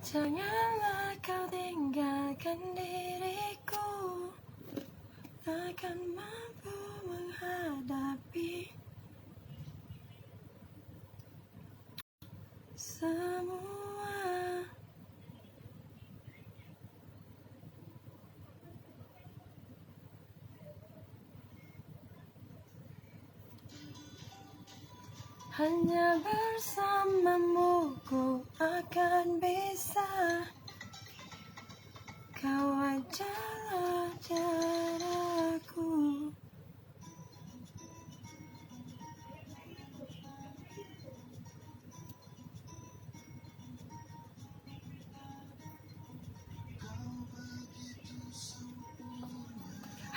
Janganlah kau tinggalkan diriku, takkan mampu menghadapi semua. Hanya bersamamu ku akan bisa. Kau ajarlah caraku.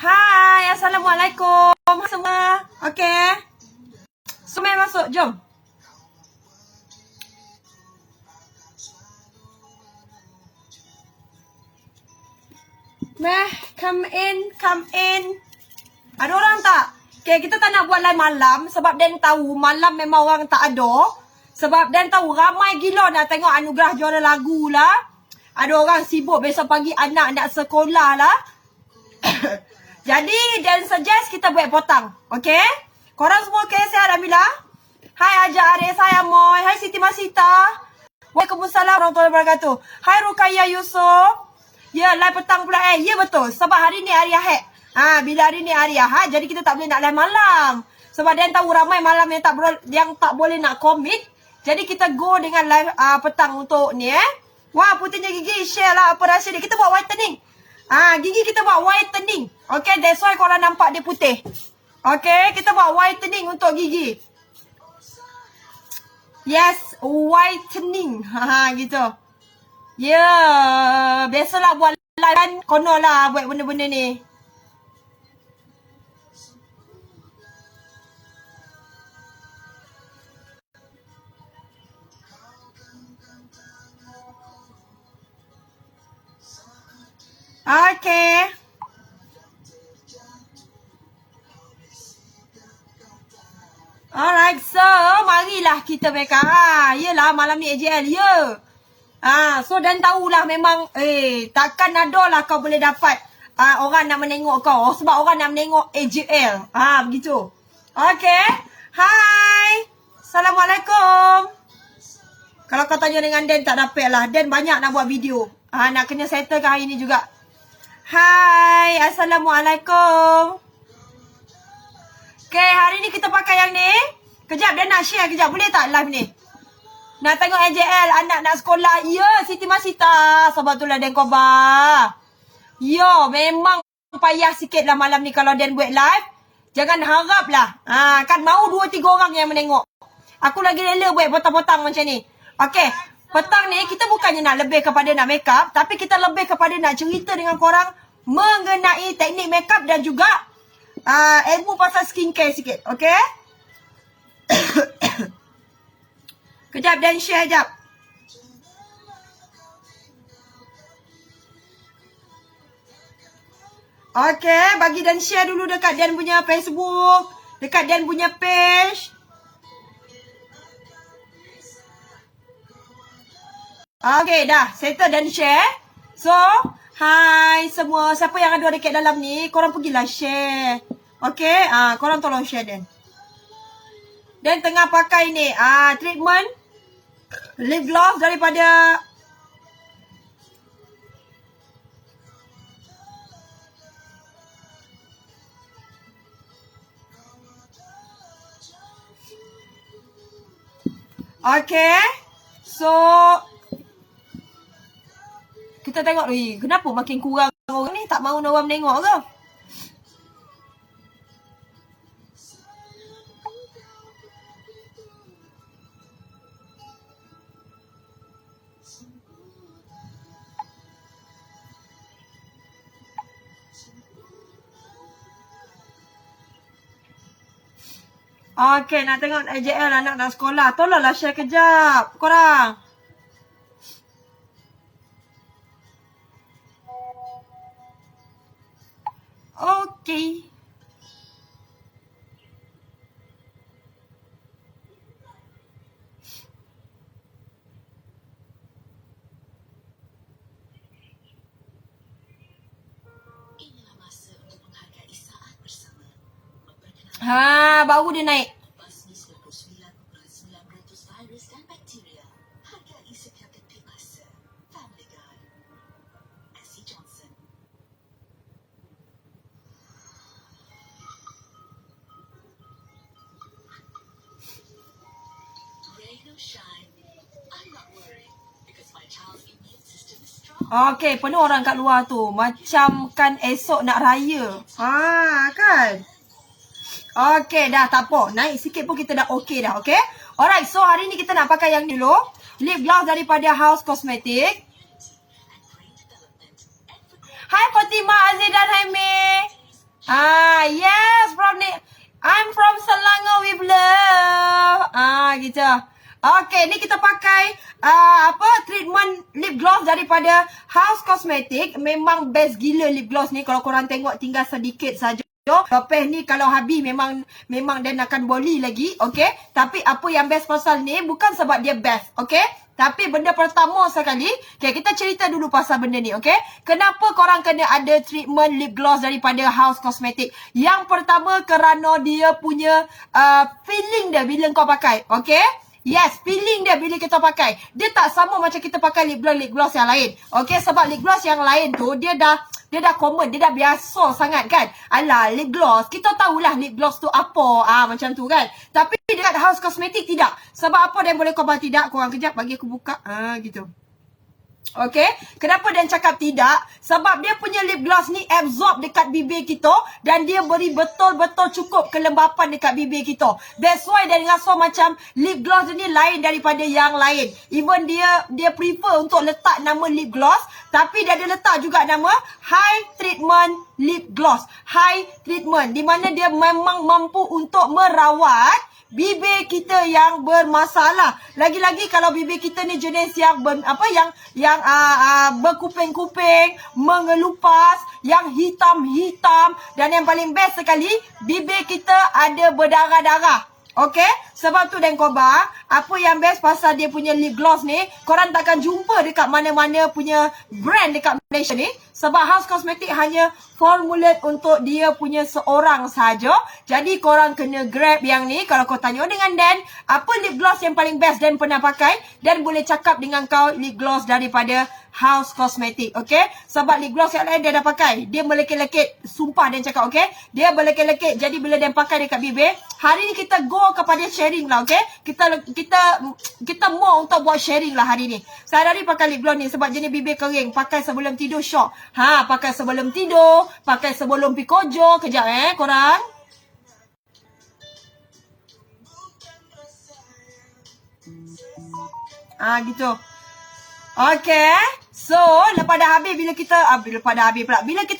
Hai, Assalamualaikum semua. Okay, Sumai masuk, jom. Meh, come in. Ada orang tak? Okay, kita tak nak buat live malam sebab Dan tahu malam memang orang tak ada. Sebab Dan tahu ramai gila nak tengok Anugerah juara lagu lah. Ada orang sibuk besok pagi anak nak sekolah lah. Jadi Dan suggest kita buat potang. Okay? Korang semua okay? Sihat Alhamdulillah? Hai Haja Aris, hai Amoy, hai Siti Masita. Waalaikumsalam warahmatullahi wabarakatuh. Hai Rukaya Yusof. Ya, live petang pula Ya betul. Sebab hari ni hari Ahad. Bila hari ni hari Ahad, jadi kita tak boleh nak live malam. Sebab Dan tahu ramai malam yang tak boleh nak commit. Jadi kita go dengan live petang untuk ni Wah, putihnya gigi share lah apa rahsia dia. Kita buat whitening. Gigi kita buat whitening. Okay, that's why korang nampak dia putih. Okay, kita buat whitening untuk gigi. Yes, whitening. Gitu. Ya, biasalah buat live kan. Kono lah buat benda-benda ni. Okay. Alright, so marilah kita mereka. Yelah, malam ni AJL, ya. So Dan tahulah memang takkan ada lah kau boleh dapat orang nak menengok kau. Sebab orang nak menengok AJL. Begitu. Okay. Hai. Assalamualaikum. Kalau kau tanya dengan Dan tak dapat lah. Dan banyak nak buat video. Nak kena settle ke hari ni juga. Hai. Assalamualaikum. Okay, hari ni kita pakai yang ni. Kejap Dan nak share kejap. Boleh tak live ni? Nak tengok AJL, anak nak sekolah. Ya, Siti Masita. Sebab tu lah Dan Koba. Ya, memang payah sikit lah malam ni kalau Dan buat live. Jangan harap lah. Kan mau 2-3 orang yang menengok. Aku lagi rela buat potang-potang macam ni. Okay, petang ni kita bukannya nak lebih kepada nak make up. Tapi kita lebih kepada nak cerita dengan korang mengenai teknik make up dan juga ilmu pasal skincare sikit. Okay? Kejap Dan share jap. Okay, bagi Dan share dulu dekat Dan punya Facebook, dekat Dan punya page. Okay, dah. Settle Dan share. So, hai semua. Siapa yang ada dekat dalam ni, korang pergilah share. Okay, korang tolong share Dan. Dan tengah pakai ni, treatment lip gloss daripada Okay. So kita tengok kenapa makin kurang orang ni, tak mahu orang menengok ke? Okay, nak tengok AJL anak nak sekolah. Tolonglah share kejap korang. Okay. Ha, baru dia naik. Basmi 99.900 virus dan bakteria. Hargai setiap detik masa. Family Guy. SC Johnson. Rain or shine, I'm not worried because my child's immune system is strong. Okey, penuh orang kat luar tu. Macam kan esok nak raya. Ha, kan? Okey, dah tak apa. Naik sikit pun kita dah okey dah, okey? Alright, so hari ni kita nak pakai yang dulu. Lip gloss daripada House Cosmetic. Hai Fatima, Aziz dan Haimi. Ah, yes, I'm from Selangor with love. Ah, gitu. Okay, ni kita pakai treatment lip gloss daripada House Cosmetic. Memang best gila lip gloss ni. Kalau korang tengok tinggal sedikit saja. Lepas ni kalau habis memang dan akan boli lagi, okay? Tapi apa yang best pasal ni bukan sebab dia best, okay? Tapi benda pertama sekali, okay, kita cerita dulu pasal benda ni, okay? Kenapa korang kena ada treatment lip gloss daripada House Cosmetic? Yang pertama kerana dia punya feeling dia bila kau pakai, okay? Yes, feeling dia bila kita pakai. Dia tak sama macam kita pakai lip gloss yang lain. Okay, sebab lip gloss yang lain tu, dia dah common, dia dah biasa sangat kan. Alah, lip gloss, kita tahulah lip gloss tu apa. Macam tu kan. Tapi dekat House Cosmetic tidak. Sebab apa dia boleh cover tidak? Korang kejap bagi aku buka. Gitu. Okay, kenapa dia cakap tidak? Sebab dia punya lip gloss ni absorb dekat bibir kita dan dia beri betul-betul cukup kelembapan dekat bibir kita. That's why dia rasa macam lip gloss ni lain daripada yang lain. Even dia prefer untuk letak nama lip gloss, tapi dia ada letak juga nama High Treatment Lip Gloss. High Treatment, di mana dia memang mampu untuk merawat bibir kita yang bermasalah. Lagi-lagi kalau bibir kita ni jenis yang berkuping-kuping, mengelupas, yang hitam-hitam, dan yang paling best sekali, bibir kita ada berdarah-darah. Okay? Sebab tu Dan Kobar, apa yang best pasal dia punya lip gloss ni, korang takkan jumpa dekat mana-mana punya brand dekat Malaysia ni. Sebab House Cosmetic hanya formulate untuk dia punya seorang saja. Jadi korang kena grab yang ni. Kalau kau tanya dengan Dan, apa lip gloss yang paling best Dan pernah pakai, Dan boleh cakap dengan kau lip gloss daripada House Cosmetic, okay? Sebab lip gloss yang lain dia dah pakai, dia melekit-lekit. Sumpah Dan cakap, okay? Dia melekit-lekit. Jadi bila Dan pakai dekat bibir, hari ni kita go kepada sharing lah, okay? Kita mau untuk buat sharing lah hari ni. Saya hari pakai lip gloss ni sebab jenis bibir kering. Pakai sebelum tidur syok. Pakai sebelum tidur, pakai sebelum pergi kojo. Kejap korang. Gitu. Okay. So, lepas dah habis bila kita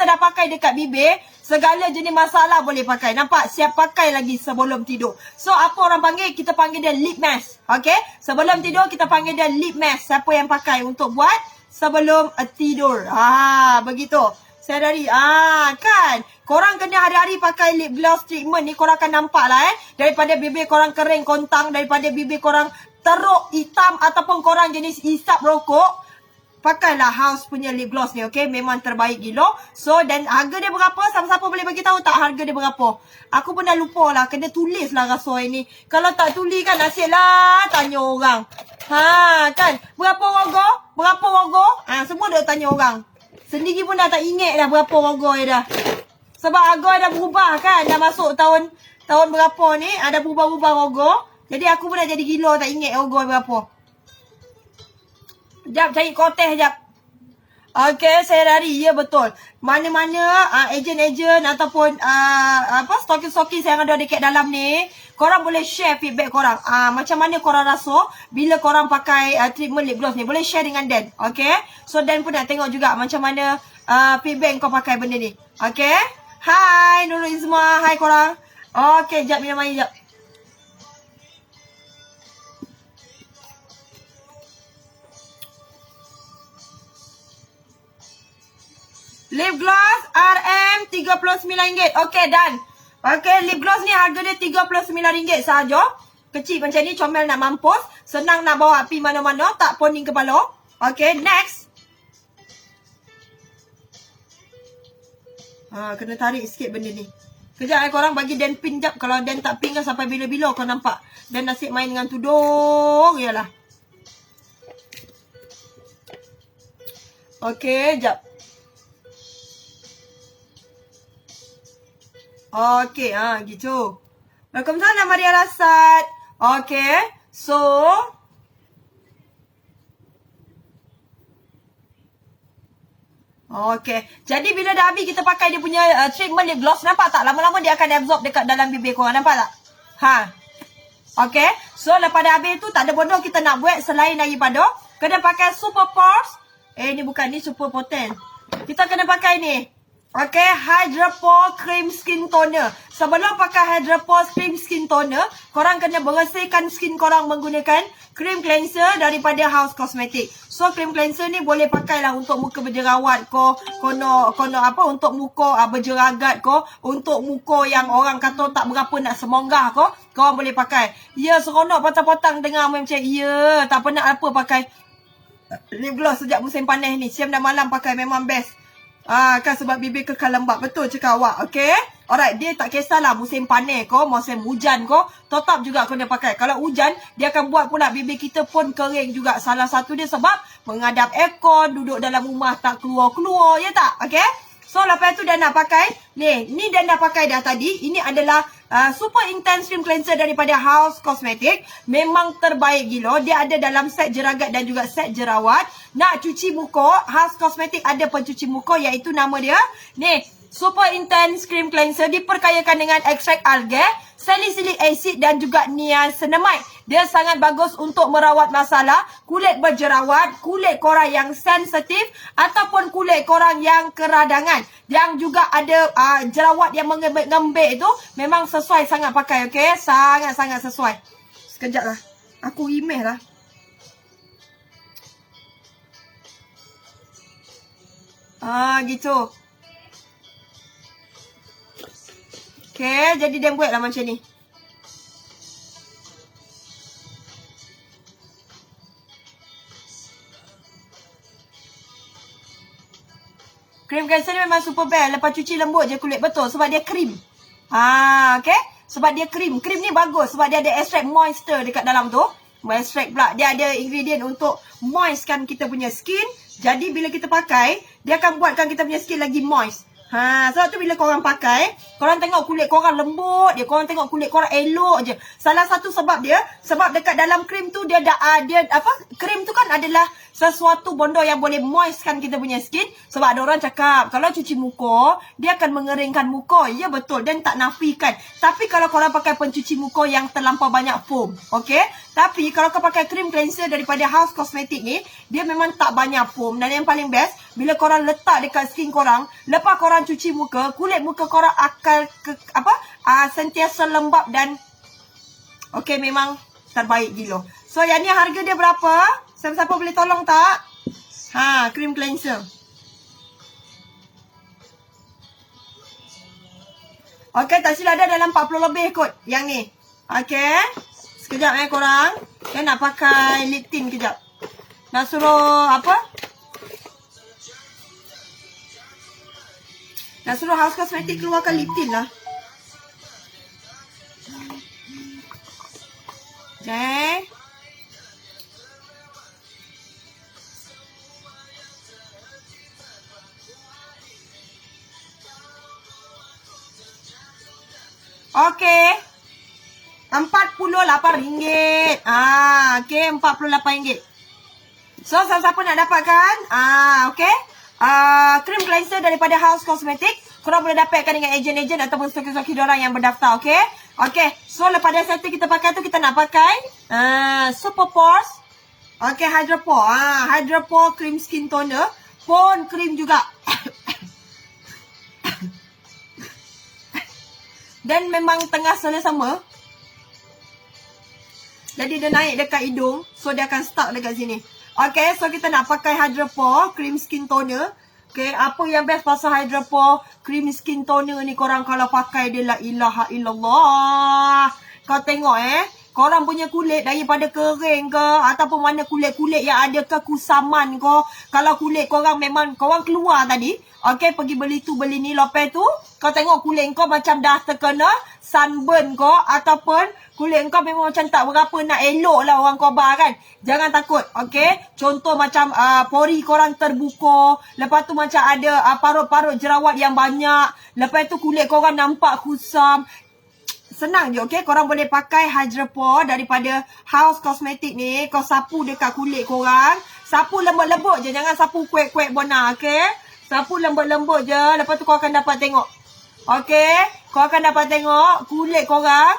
dah pakai dekat bibir, segala jenis masalah boleh pakai. Nampak? Siap pakai lagi sebelum tidur. So, apa orang panggil? Kita panggil dia lip mask. Okay? Sebelum tidur, kita panggil dia lip mask. Siapa yang pakai untuk buat sebelum tidur. Begitu. Saya dari, kan? Korang kena hari-hari pakai lip gloss treatment ni, korang akan nampak lah daripada bibir korang kering kontang, daripada bibir korang teruk, hitam, ataupun korang jenis isap rokok, pakailah House punya lip gloss ni, okay? Memang terbaik gila. So, dan harga dia berapa? Siapa-siapa boleh bagi tahu tak harga dia berapa? Aku pun dah lupa lah. Kena tulis lah rasa ini. Kalau tak tulis kan nasib lah tanya orang. Kan? Berapa warga? Berapa warga? Semua dah tanya orang. Sendiri pun dah tak ingat dah berapa warga dah. Sebab harga dah berubah kan? Dah masuk tahun berapa ni? Dah berubah-ubah warga. Jadi aku pun dah jadi gila tak ingat harga berapa. Sekejap, cari kotes sekejap. Okay, saya lari. Ya, betul. Mana-mana ejen-ejen ataupun stokis-stokis yang ada dekat dalam ni, korang boleh share feedback korang. Macam mana korang rasa bila korang pakai treatment lip gloss ni. Boleh share dengan Dan. Okay? So, Dan pun nak tengok juga macam mana feedback kau pakai benda ni. Okay? Hai Nurul Izma. Hai korang. Okay, sekejap minum air sekejap. Lip gloss RM39. Okay, done. Okay, lip gloss ni harga dia RM39 sahaja. Kecil macam ni, comel nak mampus. Senang nak bawa pergi mana-mana, tak poning kepala. Okay, next. Kena tarik sikit benda ni. Kejap korang bagi Dan pin jap. Kalau Dan tak pin kan sampai bila-bila kau nampak. Dan nasib main dengan tudung. Yalah. Okey, jap. Okey, gitu. Waalaikumsalam Maria Rasad. Okey. So, okey. Jadi bila dah habis kita pakai dia punya treatment lip gloss, nampak tak? Lama-lama dia akan absorb dekat dalam bibir korang. Nampak tak? Okey. So lepas dah habis tu tak ada bodoh kita nak buat selain daripada kena pakai Super Pores. Ni bukan, ni Super Potent. Kita kena pakai ni. Okey, Hydra Pore Cream Skin Toner. Sebelum pakai Hydra Pore Cream Skin Toner, korang kena bersihkan skin korang menggunakan cream cleanser daripada House Cosmetic. So cream cleanser ni boleh pakailah untuk muka berjerawat ko, kono apa untuk muka berjeragat ko, untuk muka yang orang kata tak berapa nak semonggah ko, korang boleh pakai. Ya, seronok patang-patang dengar macam ya, tak pernah apa pakai lip gloss sejak musim panas ni. Siang dan malam pakai memang best. Kan sebab bibir kekal lembab. Betul cakap awak. Okay. Alright. Dia tak kisahlah musim panas ko, musim hujan ko, tetap juga kena pakai. Kalau hujan, dia akan buat pula bibir kita pun kering juga. Salah satu dia sebab menghadap aircon, duduk dalam rumah tak keluar-keluar. Ya tak? Okay. So lepas tu dah nak pakai. Ni dah nak pakai dah tadi. Ini adalah Super Intense Cream Cleanser daripada House Cosmetic. Memang terbaik gila. Dia ada dalam set jeragat dan juga set jerawat. Nak cuci muka, House Cosmetic ada pencuci muka iaitu nama dia. Ni, Super Intense Cream Cleanser diperkayakan dengan ekstrak algae, salicylic acid dan juga niacinamide. Dia sangat bagus untuk merawat masalah kulit berjerawat, kulit korang yang sensitif ataupun kulit korang yang keradangan. Yang juga ada jerawat yang mengembik tu memang sesuai sangat pakai, okey? Sangat-sangat sesuai. Sekejap lah. Aku email lah. Gitu. Okay, jadi dia buatlah macam ni. Cream cleanser ni memang super best. Lepas cuci lembut je kulit. Betul, sebab dia krim. Okay. Sebab dia krim. Krim ni bagus sebab dia ada extract moisture dekat dalam tu. Extract pula. Dia ada ingredient untuk moistkan kita punya skin. Jadi bila kita pakai, dia akan buatkan kita punya skin lagi moist. Sebab tu bila korang pakai, korang tengok kulit korang lembut je, korang tengok kulit korang elok je. Salah satu sebab dia, sebab dekat dalam krim tu dia krim tu kan adalah sesuatu benda yang boleh moistkan kita punya skin. Sebab ada orang cakap, kalau cuci muka, dia akan mengeringkan muka. Ya betul, dan tak nafikan. Tapi kalau korang pakai pencuci muka yang terlampau banyak foam, okay? Tapi kalau kau pakai cream cleanser daripada House Cosmetic ni, dia memang tak banyak foam. Dan yang paling best, bila korang letak dekat skin korang, lepas korang cuci muka, kulit muka korang akan sentiasa lembap dan okay, memang terbaik gila. So yang ni harga dia berapa? Siapa-siapa boleh tolong tak? Cream cleanser. Okay, tak silap ada dalam 40 lebih kot yang ni. Okay. Sekejap korang. Saya nak pakai lip tint kejap. Nak suruh apa? Nak suruh House Cosmetic keluarkan lip tint lah. Okay. Okay. RM48. Okay, RM48. So, siapa-siapa nak dapatkan? Okay. Cream cleanser daripada House Cosmetic. Korang boleh dapatkan dengan ejen-ejen ataupun stoki-stoki diorang yang berdaftar, okay? Okay. So, lepas dah settle kita pakai tu, kita nak pakai Super Pores. Okay, Hydra Pore. Hydra Pore Cream Skin Toner. Pun cream juga. Dan memang tengah sama. Jadi dia naik dekat hidung. So dia akan stuck dekat sini. Okay, so kita nak pakai Hydra Pore Cream Skin Toner. Okay, apa yang best pasal Hydra Pore Cream Skin Toner ni korang kalau pakai dia la ilaha illallah. Kau tengok korang punya kulit daripada kering ke ataupun mana kulit-kulit yang ada kekusaman ke. Kalau kulit korang memang korang keluar tadi, okey, pergi beli tu beli ni, lepas tu kau tengok kulit kau macam dah terkena sunburn kau ataupun kulit kau memang macam tak berapa nak elok lah orang khabar kan. Jangan takut, okey. Contoh macam pori korang terbuka, lepas tu macam ada parut-parut jerawat yang banyak, lepas tu kulit korang nampak kusam. Senang je, okey. Korang boleh pakai Hydropore daripada House Cosmetic ni. Kau sapu dekat kulit korang. Sapu lembut-lembut je. Jangan sapu kuek-kuek bona, okey. Sapu lembut-lembut je. Lepas tu kau akan dapat tengok. Okey. Kau akan dapat tengok kulit korang.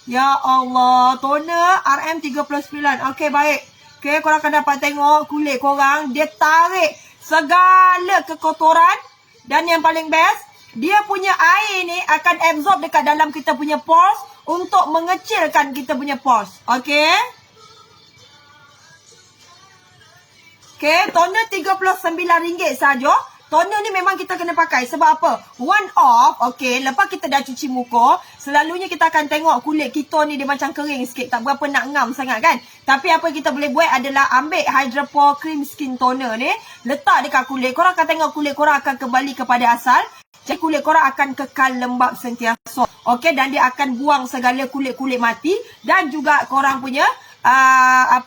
Ya Allah. Toner RM39. Okey, baik. Okey, korang akan dapat tengok kulit korang. Dia tarik segala kekotoran. Dan yang paling best, dia punya air ni akan absorb dekat dalam kita punya pores untuk mengecilkan kita punya pores. Okay? Okay, toner RM39 saja. Toner ni memang kita kena pakai. Sebab apa? One off, okay, lepas kita dah cuci muka, selalunya kita akan tengok kulit kita ni dia macam kering sikit. Tak berapa nak ngam sangat kan? Tapi apa kita boleh buat adalah ambil Hydropore Cream Skin Toner ni, letak dekat kulit. Korang akan tengok kulit korang akan kembali kepada asal. Jadi kulit korang akan kekal lembab sentiasa. Okey, dan dia akan buang segala kulit-kulit mati dan juga korang punya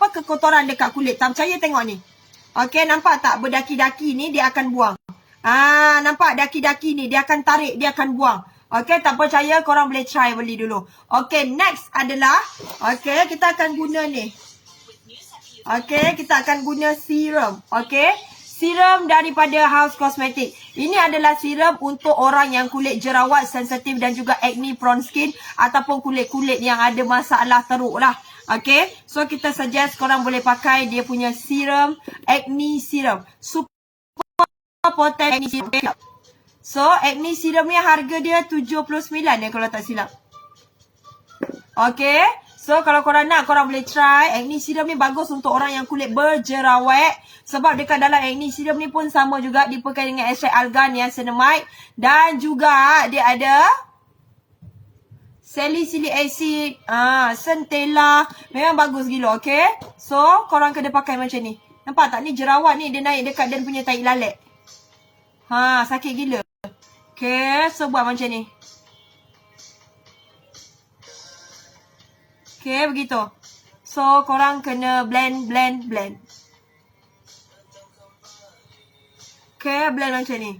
kekotoran dekat kulit. Tak percaya tengok ni. Okey, nampak tak berdaki-daki ni dia akan buang. Nampak daki-daki ni dia akan tarik, dia akan buang. Okey, tak percaya korang boleh try beli dulu. Okey, next adalah okey, kita akan guna ni. Okey, kita akan guna serum. Okey. Serum daripada House Cosmetic. Ini adalah serum untuk orang yang kulit jerawat sensitif dan juga acne prone skin ataupun kulit-kulit yang ada masalah teruk lah. Okay. So kita suggest korang boleh pakai dia punya serum, acne serum. Super potent acne serum. So acne serum ni harga dia RM79 ya kalau tak silap. Okay. So kalau korang nak, korang boleh try. Acne serum ni bagus untuk orang yang kulit berjerawat. Sebab dekat dalam acne serum ni pun sama juga dipakai dengan ekstrak alga niacinamide. Dan juga dia ada salicylic acid, centella. Memang bagus gila, okay. So korang kena pakai macam ni. Nampak tak ni jerawat ni dia naik dekat dan punya tahi lalat. Sakit gila. Okay, so buat macam ni. Okay, begitu. So, korang kena blend. Okay, blend macam ni.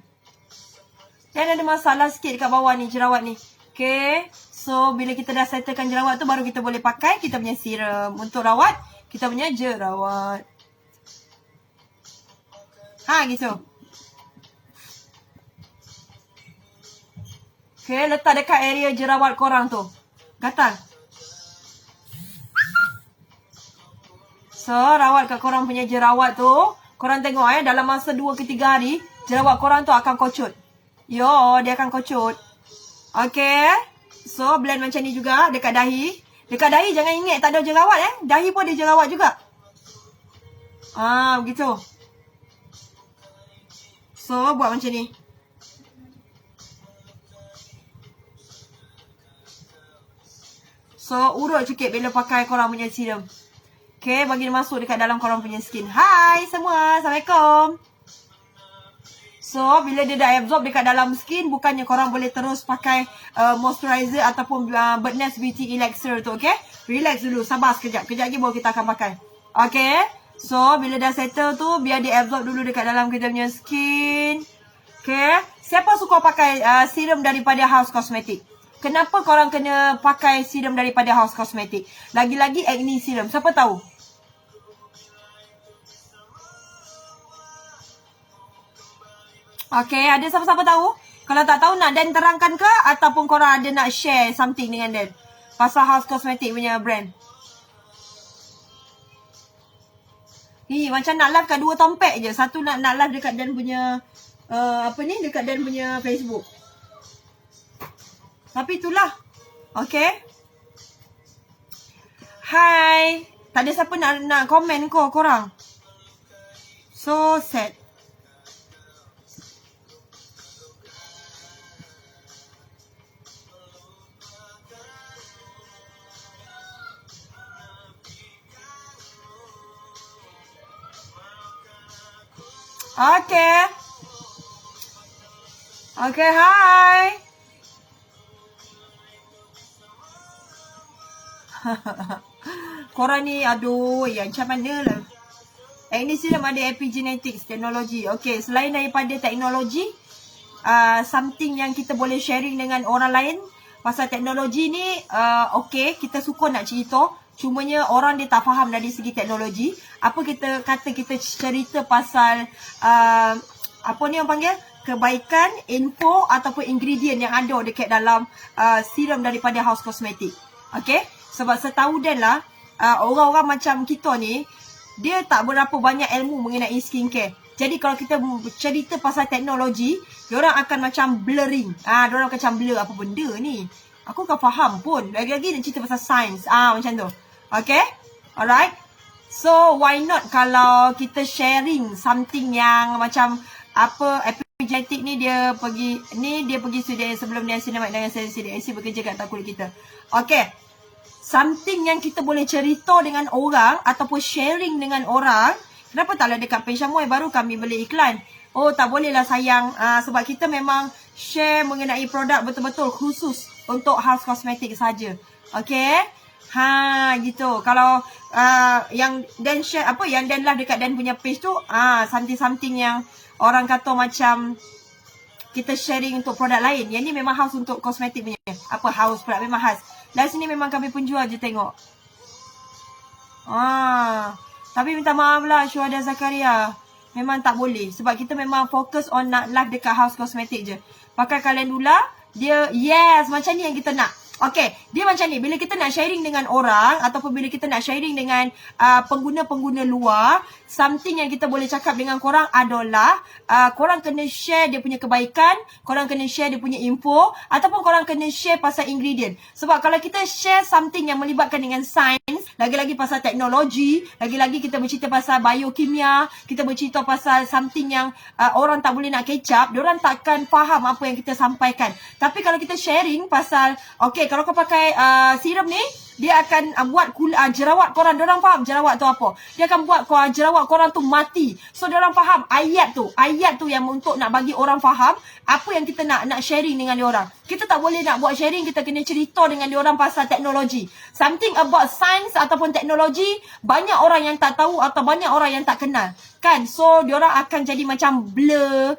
Dan ada masalah sikit dekat bawah ni, jerawat ni. Okay. So, bila kita dah settlekan jerawat tu, baru kita boleh pakai kita punya serum. Untuk rawat, kita punya jerawat. Gitu. Okay, letak dekat area jerawat korang tu. Gatal. So, rawat kat korang punya jerawat tu. Korang tengok dalam masa 2 ke 3 hari, jerawat korang tu akan kocut. Dia akan kocut. Okay. So, blend macam ni juga dekat dahi. Dekat dahi jangan ingat tak ada jerawat Dahi pun ada jerawat juga. Begitu. So, buat macam ni. So, urut sikit bila pakai korang punya serum. Okay, bagi dia masuk dekat dalam korang punya skin. Hai semua, Assalamualaikum. So, bila dia dah absorb dekat dalam skin, bukannya korang boleh terus pakai moisturizer ataupun Birdnest Beauty Elixir tu, okay? Relax dulu, sabar sekejap. Kejap lagi baru kita akan pakai. Okay? So, bila dah settle tu, biar dia absorb dulu dekat dalam kita punya skin. Okay? Siapa suka pakai serum daripada House Cosmetic? Kenapa korang kena pakai serum daripada House Cosmetic? Lagi-lagi acne serum. Siapa tahu? Okay, ada siapa-siapa tahu? Kalau tak tahu nak Dan terangkan ke? Ataupun korang ada nak share something dengan Dan? Pasal House Cosmetic punya brand. Macam nak live kat 2 tompek je. Satu nak live dekat Dan punya dekat Dan punya Facebook. Tapi itulah. Okay. Hai. Tak ada siapa nak komen korang. So sad. Okay. Okay, hi. Korang ni, aduh, ya macam mana lah. Acne serum ada epigenetics, teknologi. Okay, selain daripada teknologi, something yang kita boleh sharing dengan orang lain. Pasal teknologi ni, okay, kita suka nak cerita. Cumanya orang dia tak faham dari segi teknologi. Apa kita kata kita cerita pasal, apa ni orang panggil? Kebaikan, info ataupun ingredient yang ada dekat dalam serum daripada House Cosmetic. Okay? Sebab setahu Dan lah, orang-orang macam kita ni, dia tak berapa banyak ilmu mengenai skincare. Jadi kalau kita cerita pasal teknologi, diorang akan macam blurring. Diorang macam blur apa benda ni. Aku kan faham pun. Lagi-lagi nak cerita pasal sains. Macam tu. Okay? Alright? So, why not kalau kita sharing something yang macam apa, epigenetic ni dia pergi studi sebelum dia Niacinamide dengan Salicylic acid bekerja kat atas kulit kita. Okay. Something yang kita boleh cerita dengan orang ataupun sharing dengan orang. Kenapa taklah dekat page Amoy baru kami beli iklan? Oh, tak boleh lah sayang. Sebab kita memang share mengenai produk betul-betul khusus untuk House Cosmetic saja. Okay? Gitu. Kalau yang Dan share, apa yang Dan lah dekat Dan punya page tu, something-something yang orang kata macam kita sharing untuk produk lain. Yang ni memang House untuk kosmetik punya. Apa House pula, memang khas. Dari sini memang kami penjual je tengok. Tapi minta maaf lah Syuhada Zakaria. Memang tak boleh. Sebab kita memang fokus on nak live dekat House Cosmetic je. Pakai calendula, dia yes, macam ni yang kita nak. Okay, dia macam ni. Bila kita nak sharing dengan orang ataupun bila kita nak sharing dengan pengguna-pengguna luar, something yang kita boleh cakap dengan korang adalah korang kena share dia punya kebaikan, korang kena share dia punya info ataupun korang kena share pasal ingredient. Sebab kalau kita share something yang melibatkan dengan sains, lagi-lagi pasal teknologi, lagi-lagi kita bercerita pasal biokimia, kita bercerita pasal something yang orang tak boleh nak kecap, diorang takkan faham apa yang kita sampaikan. Tapi kalau kita sharing pasal, okay, kalau kau pakai serum ni, dia akan buat jerawat korang. Diorang faham jerawat tu apa. Dia akan buat jerawat korang tu mati. So, diorang faham ayat tu. Ayat tu yang untuk nak bagi orang faham apa yang kita nak sharing dengan diorang. Kita tak boleh nak buat sharing, kita kena cerita dengan diorang pasal teknologi. Something about science ataupun teknologi, banyak orang yang tak tahu atau banyak orang yang tak kenal. Kan? So, diorang akan jadi macam blur.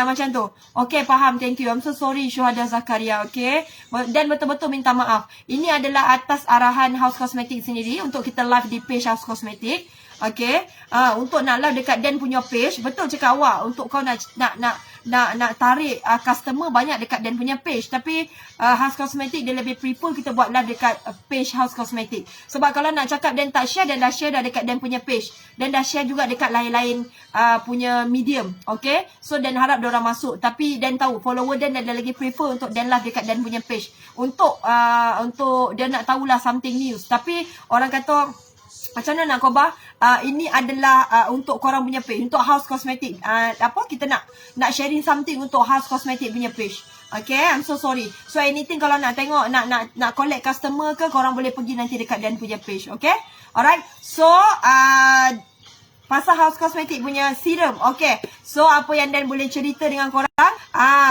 Macam tu. Okay, faham. Thank you. I'm so sorry Syuhada Zakaria. Okay. Dan betul-betul minta maaf. Ini adalah atas arahan House Cosmetic sendiri untuk kita live di page House Cosmetic. Okay. Untuk nak live dekat Dan punya page, betul cakap awak. Untuk kau nak tarik customer banyak dekat Dan punya page. Tapi House Cosmetic dia lebih prefer kita buat live dekat page House Cosmetic. Sebab kalau nak cakap Dan tak share, Dan dah share dah dekat Dan punya page. Dan dah share juga dekat lain-lain punya medium. Okay. So Dan harap diorang masuk. Tapi Dan tahu follower Dan ada lagi prefer untuk Dan live dekat Dan punya page. Untuk dia nak tahulah something news. Tapi orang kata, macam mana nak khabar? Ini adalah untuk korang punya page, untuk House Cosmetic. Kita nak sharing something untuk House Cosmetic punya page. Okay, I'm so sorry. So anything kalau nak tengok, nak collect customer ke, korang boleh pergi nanti dekat Dan punya page. Okay, alright. So pasal House Cosmetic punya serum. Okay, so apa yang Dan boleh cerita dengan korang,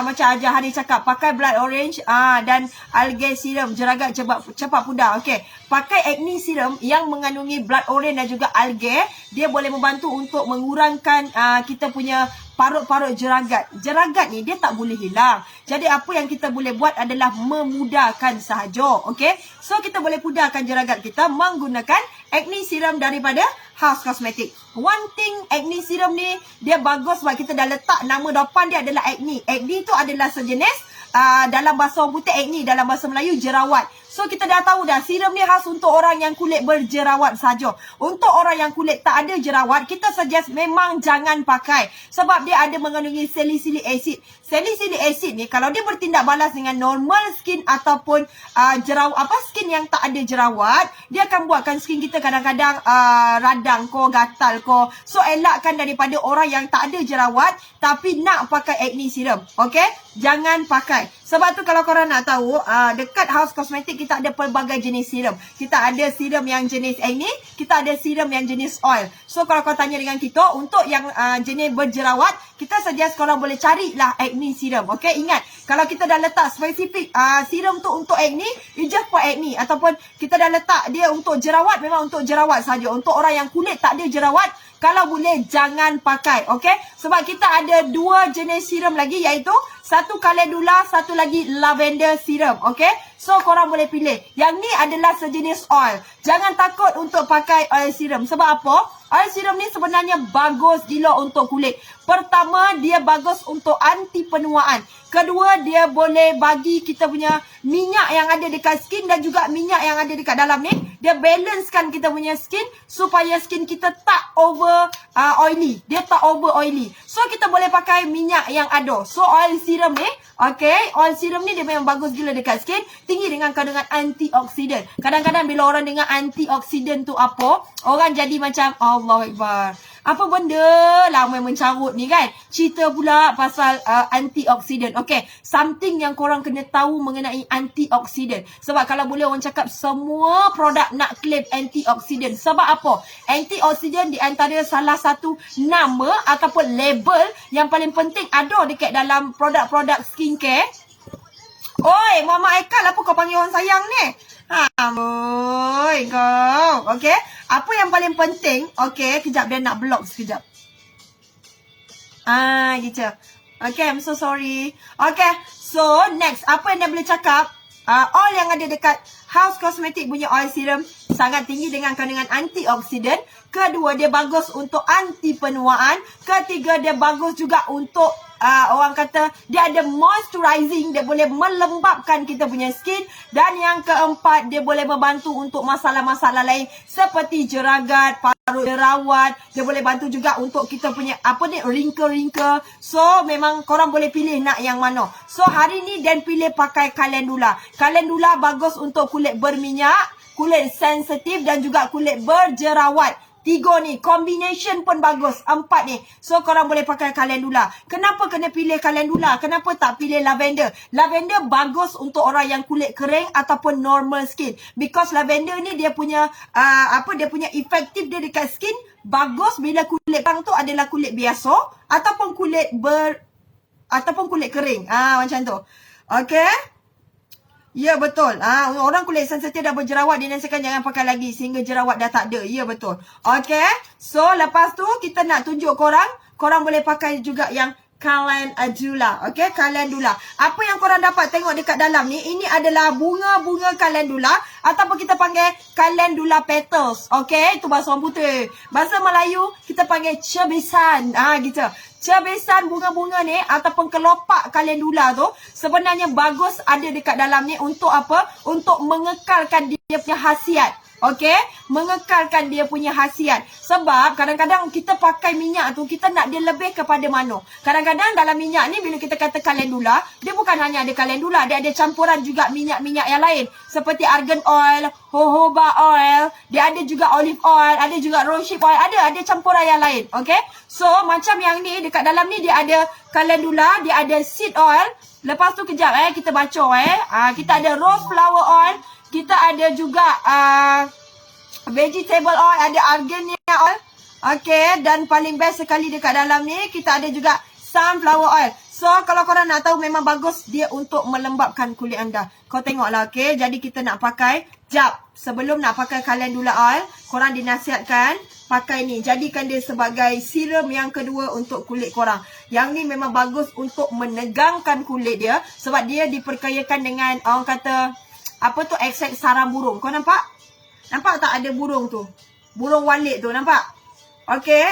macam Ajar Hari cakap, pakai blood orange dan algae serum, jeragat cepat pudar. Okay, pakai acne serum yang mengandungi blood orange dan juga algae, dia boleh membantu untuk mengurangkan kita punya parut-parut jeragat. Jeragat ni dia tak boleh hilang. Jadi apa yang kita boleh buat adalah memudahkan sahaja. Okay, so kita boleh pudahkan jeragat kita menggunakan acne serum daripada House Cosmetic. One thing, acne serum ni dia bagus sebab kita dah letak nama depan dia adalah acne. Acne tu adalah sejenis dalam bahasa orang putih acne, dalam bahasa Melayu jerawat. So kita dah tahu dah, serum ni khas untuk orang yang kulit berjerawat saja. Untuk orang yang kulit tak ada jerawat, kita suggest memang jangan pakai. Sebab dia ada mengandungi salicylic acid. Salicylic acid ni kalau dia bertindak balas dengan normal skin ataupun skin yang tak ada jerawat, dia akan buatkan skin kita kadang-kadang radang ko, gatal ko. So elakkan daripada orang yang tak ada jerawat tapi nak pakai acne serum. Okay? Jangan pakai. Sebab tu kalau korang nak tahu, dekat House Cosmetic kita ada pelbagai jenis serum. Kita ada serum yang jenis acne, kita ada serum yang jenis oil. So kalau kau tanya dengan kita, untuk yang jenis berjerawat, kita suggest korang boleh carilah acne serum. Okay, ingat, kalau kita dah letak spesifik serum tu untuk acne, it's just for acne. Ataupun kita dah letak dia untuk jerawat, memang untuk jerawat saja. Untuk orang yang kulit tak ada jerawat, kalau boleh jangan pakai, okay? Sebab kita ada 2 jenis serum lagi, iaitu satu calendula, satu lagi lavender serum, okay? So korang boleh pilih. Yang ni adalah sejenis oil. Jangan takut untuk pakai oil serum. Sebab apa? Oil serum ni sebenarnya bagus gila untuk kulit. Pertama, dia bagus untuk anti penuaan. Kedua, dia boleh bagi kita punya minyak yang ada dekat skin dan juga minyak yang ada dekat dalam ni. Dia balancekan kita punya skin supaya skin kita tak over oily. Dia tak over oily. So, kita boleh pakai minyak yang ada. So, oil serum ni, okay, oil serum ni dia memang bagus gila dekat skin. Tinggi dengan kandungan antioksidan. Kadang-kadang bila orang dengar antioksidan tu apa, orang jadi macam, Allahu Akbar. Apa benda lah main mencarut ni kan? Cerita pula pasal antioksidan. Okay, something yang korang kena tahu mengenai antioksidan. Sebab kalau boleh orang cakap semua produk nak claim antioksidan. Sebab apa? Antioksidan di antara salah satu nama ataupun label yang paling penting ada dekat dalam produk-produk skincare. Oi, Mama Aikal, apa kau panggil orang sayang ni? Oi, kau. Okay. Apa yang paling penting? Okay, kejap dia nak block sekejap. Gitu. Okay, I'm so sorry. Okay, so next. Apa yang dia boleh cakap? Oil yang ada dekat House Cosmetic punya oil serum sangat tinggi dengan kandungan antioksidan. Kedua, dia bagus untuk anti penuaan. Ketiga, dia bagus juga untuk orang kata dia ada moisturizing, dia boleh melembabkan kita punya skin. Dan yang keempat, dia boleh membantu untuk masalah-masalah lain seperti jeragat, parut jerawat. Dia boleh bantu juga untuk kita punya wrinkle-wrinkle. So memang korang boleh pilih nak yang mana. So hari ni Dan pilih pakai calendula. Calendula bagus untuk kulit berminyak, kulit sensitif dan juga kulit berjerawat. 3 ni, combination pun bagus. 4 ni. So, korang boleh pakai calendula. Kenapa kena pilih calendula? Kenapa tak pilih lavender? Lavender bagus untuk orang yang kulit kering ataupun normal skin. Because lavender ni dia punya, dia punya efektif dia dekat skin. Bagus bila kulit bang tu adalah kulit biasa. Ataupun kulit kering. Macam tu. Okay? Ya, betul. Orang kulit sensitif dah berjerawat, dinasihatkan jangan pakai lagi sehingga jerawat dah tak ada. Ya, betul. Okay. So, lepas tu kita nak tunjuk korang. Korang boleh pakai juga yang calendula. Okay, calendula. Apa yang korang dapat tengok dekat dalam ni, ini adalah bunga-bunga calendula ataupun kita panggil calendula petals. Okay, itu bahasa orang putih. Bahasa Melayu kita panggil cebisan. Gitu. Cebisan bunga-bunga ni ataupun kelopak calendula tu sebenarnya bagus ada dekat dalam ni untuk apa? Untuk mengekalkan dia punya khasiat. Okay? Mengekalkan dia punya khasiat. Sebab kadang-kadang kita pakai minyak tu, kita nak dia lebih kepada mana. Kadang-kadang dalam minyak ni bila kita kata calendula, dia bukan hanya ada calendula, dia ada campuran juga minyak-minyak yang lain. Seperti argan oil, jojoba oil, dia ada juga olive oil, ada juga rosehip oil, ada campuran yang lain. Okay? So, macam yang ni, dekat dalam ni dia ada calendula, dia ada seed oil. Lepas tu kejap kita baca kita ada rose flower oil. Kita ada juga vegetable oil, ada argania oil. Okay, dan paling best sekali dekat dalam ni, kita ada juga sunflower oil. So, kalau korang nak tahu memang bagus dia untuk melembabkan kulit anda. Kau tengoklah, okay. Jadi, kita nak pakai. Sebelum nak pakai calendula oil, korang dinasihatkan pakai ni. Jadikan dia sebagai serum yang kedua untuk kulit korang. Yang ni memang bagus untuk menegangkan kulit dia. Sebab dia diperkayakan dengan, orang kata, ekstrak sarang burung. Kau nampak? Nampak tak ada burung tu? Burung walit tu, nampak? Okay,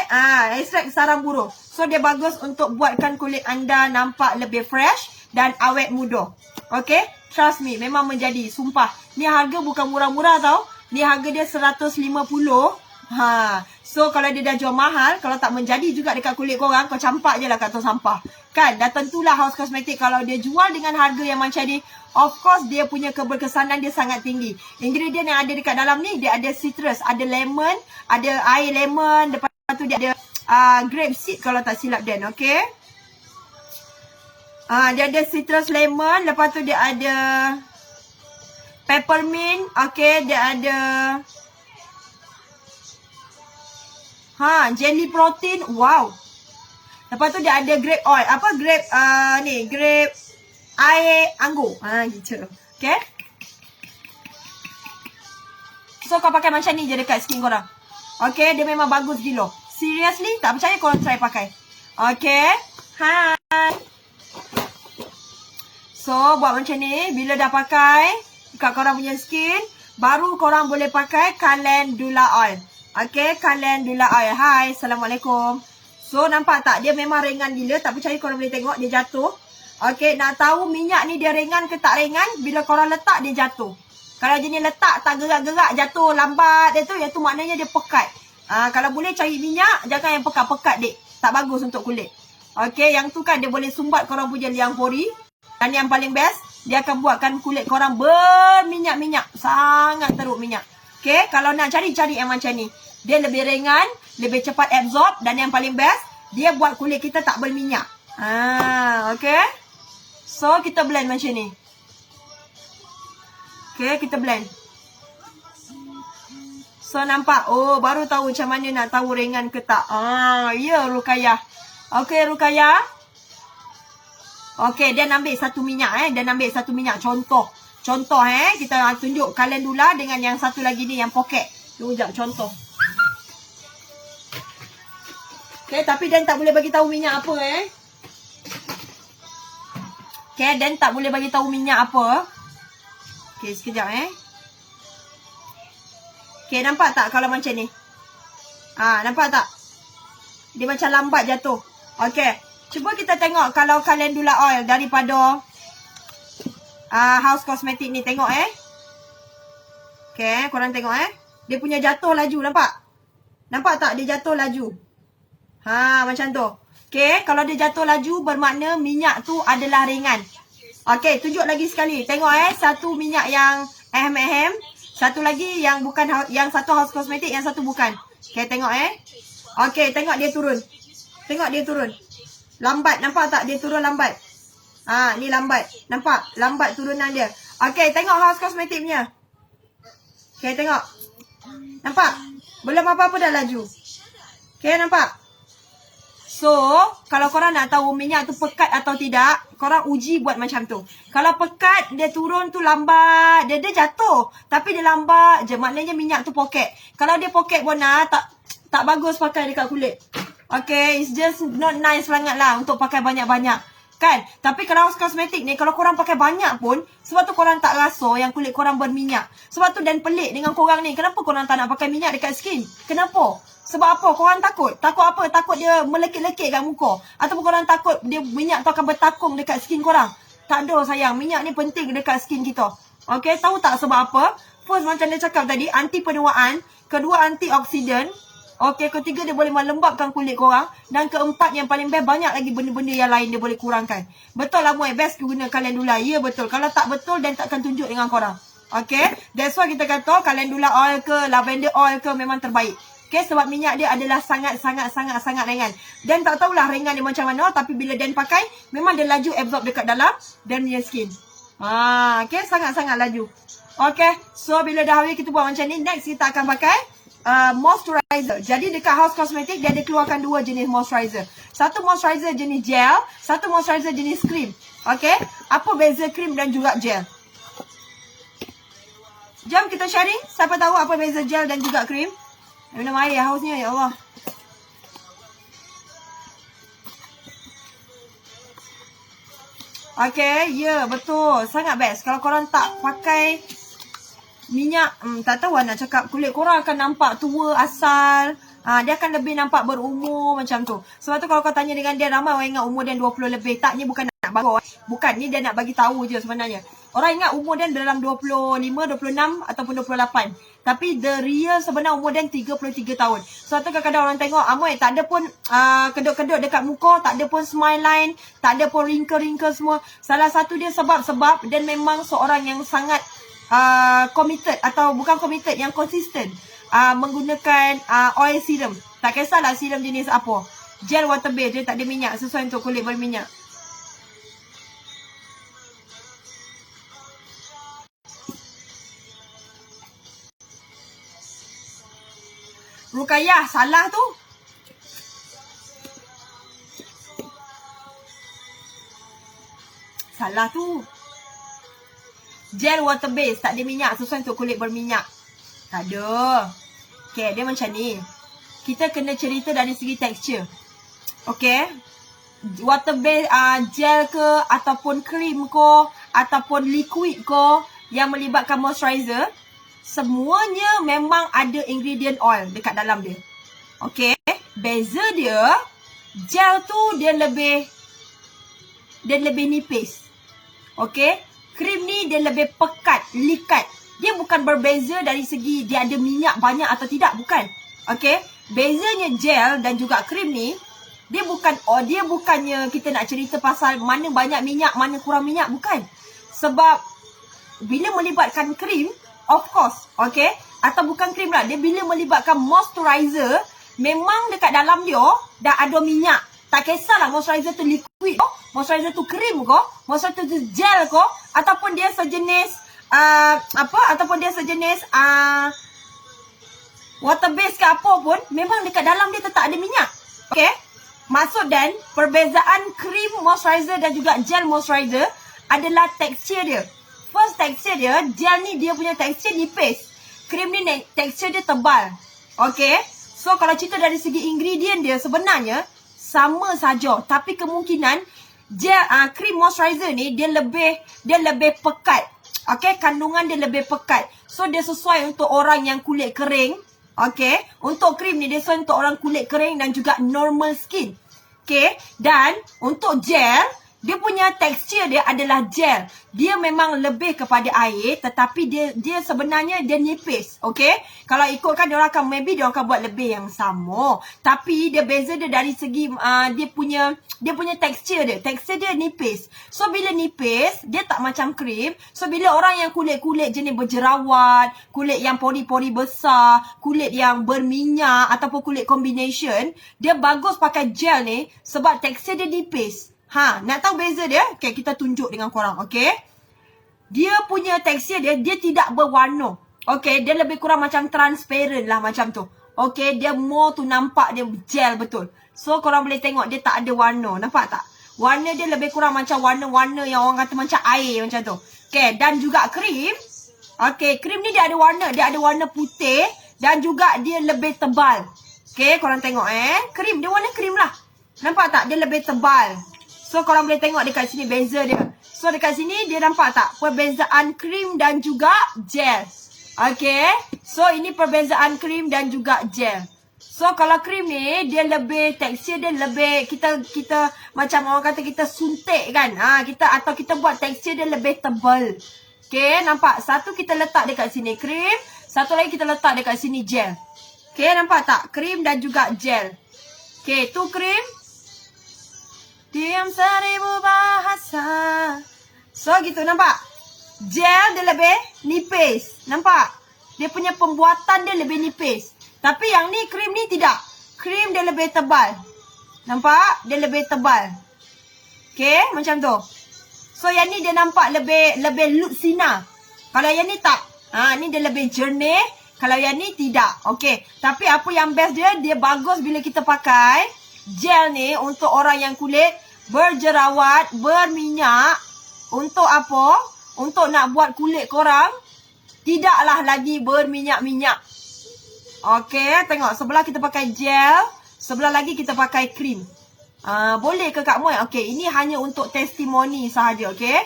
ekstrak sarang burung. So, dia bagus untuk buatkan kulit anda nampak lebih fresh dan awet muda. Okay, trust me, memang menjadi. Sumpah, ni harga bukan murah-murah tau. Ni harga dia 150. So, kalau dia dah jual mahal, kalau tak menjadi juga dekat kulit korang, kau campak je lah kat tong sampah. Kan? Dah tentulah House Cosmetic kalau dia jual dengan harga yang macam ni, of course, dia punya keberkesanan dia sangat tinggi. Ingredient yang ada dekat dalam ni, dia ada citrus, ada lemon, ada air lemon, lepas tu dia ada grape seed kalau tak silap Dan, okay? Dia ada citrus lemon. Lepas tu dia ada peppermint. Okay, dia ada jelly protein. Wow. Lepas tu dia ada grape oil. Apa grape grape air anggur. Gitu. Okay. So kau pakai macam ni je dekat skin korang. Okay, dia memang bagus gila. Seriously, tak percaya korang try pakai. Okay. Hai. So buat macam ni. Bila dah pakai dekat korang punya skin, baru korang boleh pakai calendula oil. Okay, calendula oil. Hai, Assalamualaikum. So nampak tak? Dia memang ringan gila. Tak percaya korang boleh tengok dia jatuh. Okay, nak tahu minyak ni dia ringan ke tak ringan? Bila korang letak dia jatuh. Kalau jenis letak tak gerak-gerak jatuh lambat dia tu, yang tu maknanya dia pekat. Kalau boleh cari minyak, jangan yang pekat-pekat dek. Tak bagus untuk kulit. Okay, yang tu kan dia boleh sumbat korang punya liang pori. Dan yang paling best, dia akan buatkan kulit korang berminyak-minyak. Sangat teruk minyak. Okay, kalau nak cari yang macam ni. Dia lebih ringan, lebih cepat absorb. Dan yang paling best, dia buat kulit kita tak berminyak. Okay. So, kita blend macam ni. Okay, kita blend. So, nampak? Oh, baru tahu macam mana nak tahu ringan ke tak. Ya, Rukayah. Okay, Rukayah. Okay, dia ambil satu minyak. Dia ambil satu minyak. Contoh, kita tunjuk calendula dengan yang satu lagi ni, yang poket. Tunggu sekejap, contoh. Okay, tapi Dan tak boleh bagi tahu minyak apa. Okay, Dan tak boleh bagi tahu minyak apa. Okay, sekejap Okay, nampak tak kalau macam ni? Nampak tak? Dia macam lambat jatuh. Okay, cuba kita tengok kalau calendula oil daripada House Cosmetic ni. Tengok Okay, korang tengok dia punya jatuh laju, nampak? Nampak tak dia jatuh laju? Macam tu. Okay, kalau dia jatuh laju bermakna minyak tu adalah ringan. Okay, tunjuk lagi sekali. Tengok satu minyak yang ahem. Satu lagi yang bukan, yang satu House Cosmetic, yang satu bukan. Okay, tengok Okay, tengok dia turun. Tengok dia turun. Lambat, nampak tak dia turun lambat? Ni lambat. Nampak? Lambat turunan dia. Okay, tengok House Cosmetic punya. Okay, tengok. Nampak? Belum apa-apa dah laju. Okay, nampak? So, kalau korang nak tahu minyak tu pekat atau tidak, korang uji buat macam tu. Kalau pekat, dia turun tu lambat. Dia jatuh. Tapi dia lambat je. Maknanya minyak tu poket. Kalau dia poket Bona, tak bagus pakai dekat kulit. Okay, it's just not nice sangat lah untuk pakai banyak-banyak. Kan? Tapi kalau House Cosmetic ni, kalau korang pakai banyak pun, sebab tu korang tak rasa yang kulit korang berminyak. Sebab tu Dan pelik dengan korang ni. Kenapa korang tak nak pakai minyak dekat skin? Kenapa? Sebab apa? Korang takut? Takut apa? Takut dia melekit-lekit kat muka? Ataupun korang takut dia minyak tu akan bertakung dekat skin korang? Tak ada sayang. Minyak ni penting dekat skin kita. Okay? Tahu tak sebab apa? First, macam dia cakap tadi, anti penuaan. Kedua, antioksidan. Okay, ketiga dia boleh melembabkan kulit korang. Dan keempat yang paling best, banyak lagi benda-benda yang lain dia boleh kurangkan. Betul lah Muay, best guna calendula. Ya betul. Kalau tak betul, Dan takkan tunjuk dengan korang. Okay, that's why kita kata calendula oil ke, lavender oil ke memang terbaik. Okay, sebab minyak dia adalah sangat ringan. Dan tak tahulah ringan dia macam mana. Tapi bila Dan pakai, memang dia laju absorb dekat dalam Dan punya skin. Okay, sangat-sangat laju. Okay, so bila dah habis kita buat macam ni, next kita akan pakai moisturizer. Jadi dekat House Cosmetic dia ada keluarkan dua jenis moisturizer. Satu moisturizer jenis gel, satu moisturizer jenis cream. Okay, apa beza cream dan juga gel? Jom kita sharing. Siapa tahu apa beza gel dan juga cream? Minum air hausnya, ya Allah. Okay, ya betul. Sangat best. Kalau korang tak pakai minyak, tak tahu lah nak cakap, kulit korang akan nampak tua asal. Dia akan lebih nampak berumur macam tu. Sebab tu kalau kau tanya dengan dia, ramai orang ingat umur dia 20 lebih. Tak, ni bukan nak bagi. Bukan, ni dia nak bagi tahu je sebenarnya. Orang ingat umur dia dalam 25, 26 ataupun 28. Tapi the real sebenar umur dia 33 tahun. Sebab tu kadang-kadang orang tengok, Amoy tak ada pun kedut-kedut dekat muka, tak ada pun smile line, tak ada pun wrinkle-wrinkle semua. Salah satu dia sebab dan memang seorang yang sangat committed, atau bukan committed, yang konsisten menggunakan oil serum. Tak kisahlah serum jenis apa. Gel water based, dia tak ada minyak, sesuai untuk kulit berminyak. Rukayah, salah tu. Salah tu. Gel water base, tak ada minyak, sesuai untuk kulit berminyak. Tak ada. Okay, dia macam ni. Kita kena cerita dari segi tekstur. Okay. Water base, gel ke, ataupun krim ke, ataupun liquid ke, yang melibatkan moisturizer, semuanya memang ada ingredient oil dekat dalam dia. Okay. Beza dia, gel tu dia lebih nipis. Okay. Krim ni dia lebih pekat, likat. Dia bukan berbeza dari segi dia ada minyak banyak atau tidak, bukan. Okay. Bezanya gel dan juga krim ni, dia bukannya kita nak cerita pasal mana banyak minyak, mana kurang minyak, bukan. Sebab bila melibatkan krim, of course, okay, atau bukan krim lah, dia bila melibatkan moisturizer, memang dekat dalam dia dah ada minyak. Tak kisahlah moisturizer tu liquid ko, moisturizer tu krim ko, moisturizer tu gel ko, ataupun dia sejenis water base ke apa pun, memang dekat dalam dia tetap ada minyak. Okay. Maksud dan perbezaan krim moisturizer dan juga gel moisturizer adalah tekstur dia. First tekstur dia, gel ni dia punya tekstur nipis. Krim ni tekstur dia tebal. Okay. So kalau cerita dari segi ingredient dia, sebenarnya sama saja, tapi kemungkinan gel krim moisturizer ni dia lebih pekat. Okay, kandungan dia lebih pekat. So dia sesuai untuk orang yang kulit kering. Okay, untuk krim ni dia sesuai untuk orang kulit kering dan juga normal skin. Okay, dan untuk gel, dia punya tekstur dia adalah gel. Dia memang lebih kepada air, tetapi dia sebenarnya dia nipis. Okay, kalau ikutkan dia orang akan buat lebih yang sama. Tapi dia beza dia dari segi dia punya tekstur dia. Tekstur dia nipis. So bila nipis, dia tak macam krim. So bila orang yang kulit-kulit jenis berjerawat, kulit yang pori-pori besar, kulit yang berminyak ataupun kulit combination, dia bagus pakai gel ni sebab tekstur dia nipis. Nak tahu beza dia? Okay, kita tunjuk dengan korang. Okay. Dia punya tekstur dia tidak berwarna. Okay, dia lebih kurang macam transparent lah macam tu. Okay, dia more tu nampak dia gel betul. So, korang boleh tengok dia tak ada warna. Nampak tak? Warna dia lebih kurang macam warna-warna yang orang kata macam air macam tu. Okay, dan juga krim. Okay, krim ni dia ada warna. Dia ada warna putih dan juga dia lebih tebal. Okay, korang tengok krim, dia warna krim lah. Nampak tak? Dia lebih tebal. So, korang boleh tengok dekat sini beza dia. So, dekat sini dia nampak tak? Perbezaan krim dan juga gel. Okay. So, ini perbezaan krim dan juga gel. So, kalau krim ni, dia lebih, tekstur dia lebih, kita macam orang kata kita suntik kan. Atau kita buat tekstur dia lebih tebal. Okay, nampak? Satu kita letak dekat sini krim. Satu lagi kita letak dekat sini gel. Okay, nampak tak? Krim dan juga gel. Okay, tu krim. Diam seribu bahasa. So gitu, nampak? Gel dia lebih nipis. Nampak? Dia punya pembuatan dia lebih nipis. Tapi yang ni, krim ni tidak. Krim dia lebih tebal. Nampak? Dia lebih tebal. Okay, macam tu. So yang ni dia nampak lebih lut sinar. Kalau yang ni tak. Ni dia lebih jernih. Kalau yang ni tidak. Okay. Tapi apa yang best dia bagus bila kita pakai gel ni untuk orang yang kulit berjerawat, berminyak. Untuk apa? Untuk nak buat kulit korang tidaklah lagi berminyak-minyak. Okay, tengok. Sebelah kita pakai gel, sebelah lagi kita pakai krim. Boleh ke Kak Moi? Okay, ini hanya untuk testimoni sahaja. Okay,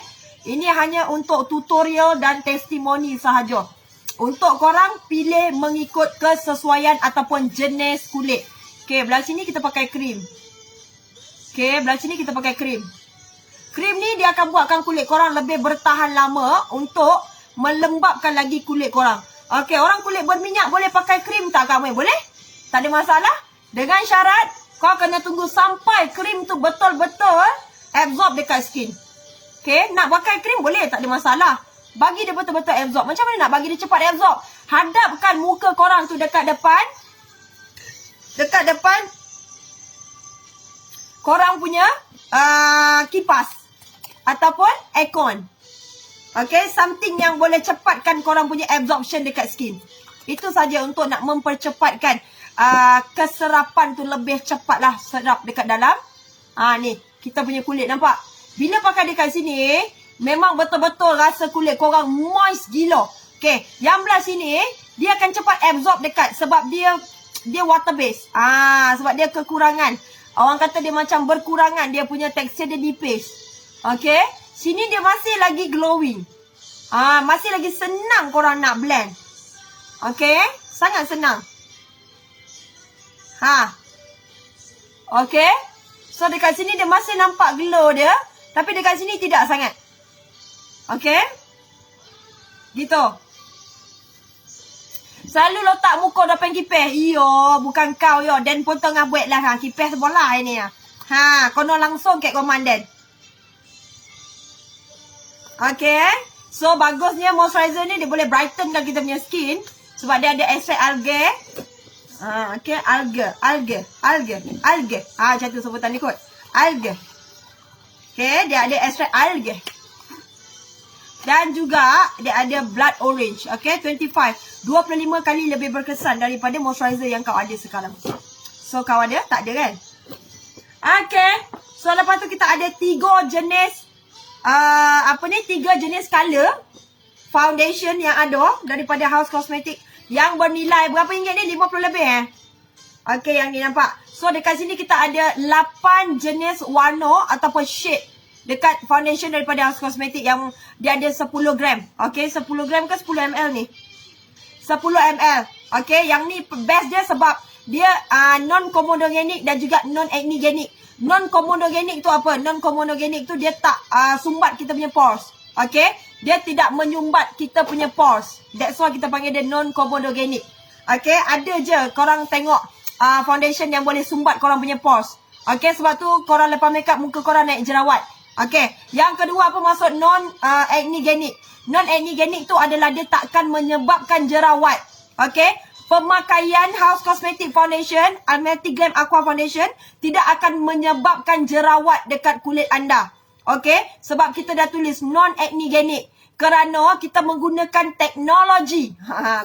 ini hanya untuk tutorial dan testimoni sahaja. Untuk korang pilih mengikut kesesuaian ataupun jenis kulit. Okay, belah sini kita pakai krim. Okay, belah sini kita pakai krim. Krim ni dia akan buatkan kulit korang lebih bertahan lama untuk melembabkan lagi kulit korang. Okay, orang kulit berminyak boleh pakai krim tak Kak Moi? Boleh? Tak ada masalah. Dengan syarat kau kena tunggu sampai krim tu betul-betul absorb dekat skin. Okay, nak pakai krim boleh, tak ada masalah. Bagi dia betul-betul absorb. Macam mana nak bagi dia cepat absorb? Hadapkan muka korang tu dekat depan. Dekat depan korang punya kipas ataupun aircon. Okay, something yang boleh cepatkan korang punya absorption dekat skin. Itu saja untuk nak mempercepatkan keserapan tu lebih cepat lah serap dekat dalam. Ni, kita punya kulit nampak. Bila pakai dekat sini, memang betul-betul rasa kulit korang moist gila. Okay, yang belah sini, dia akan cepat absorb dekat sebab dia water base. Sebab dia kekurangan. Orang kata dia macam berkurangan, dia punya tekstur dia nipis. Okay, sini dia masih lagi glowing. Masih lagi senang korang nak blend. Okay, sangat senang. Okay, so dekat sini dia masih nampak glow dia, tapi dekat sini tidak sangat. Okay, gitu. Selalu letak muka depan kipas. Iyo, bukan kau yo. Dan pun tengah buat lah kipas bola ini ya. Kono langsung kat komandan. Okay, so bagusnya moisturizer ni dia boleh brightenkan kita punya skin sebab dia ada extract algae. Okay, algae. Macam tu sebutan ni kot. Algae. Okay, dia ada extract algae. Dan juga dia ada blood orange. Okay, 25 kali lebih berkesan daripada moisturizer yang kau ada sekarang. So kau ada? Tak ada kan? Okay, so lepas tu kita ada 3 jenis 3 jenis color foundation yang ada daripada House Cosmetics yang bernilai berapa ringgit ni? 50 lebih Okay, yang ni nampak. So dekat sini kita ada 8 jenis warna ataupun shade dekat foundation daripada House Cosmetics yang dia ada 10 gram. Okay, 10 gram ke 10 ml ni? 10 ml. Okay, yang ni best dia sebab dia non-comedogenic dan juga non-acnegenic. Non-comedogenic tu apa? Non-comedogenic tu dia tak sumbat kita punya pores. Okay, dia tidak menyumbat kita punya pores. That's why kita panggil dia non-comedogenic. Okay, ada je korang tengok foundation yang boleh sumbat korang punya pores. Okay, sebab tu korang lepas makeup muka korang naik jerawat. Okay, yang kedua apa maksud non-acnegenic? Non-acnegenic tu adalah dia takkan menyebabkan jerawat. Okay, pemakaian House Cosmetics Foundation, Almaty Glam Aqua Foundation tidak akan menyebabkan jerawat dekat kulit anda. Okay, sebab kita dah tulis non-acnegenic. Kerana kita menggunakan teknologi.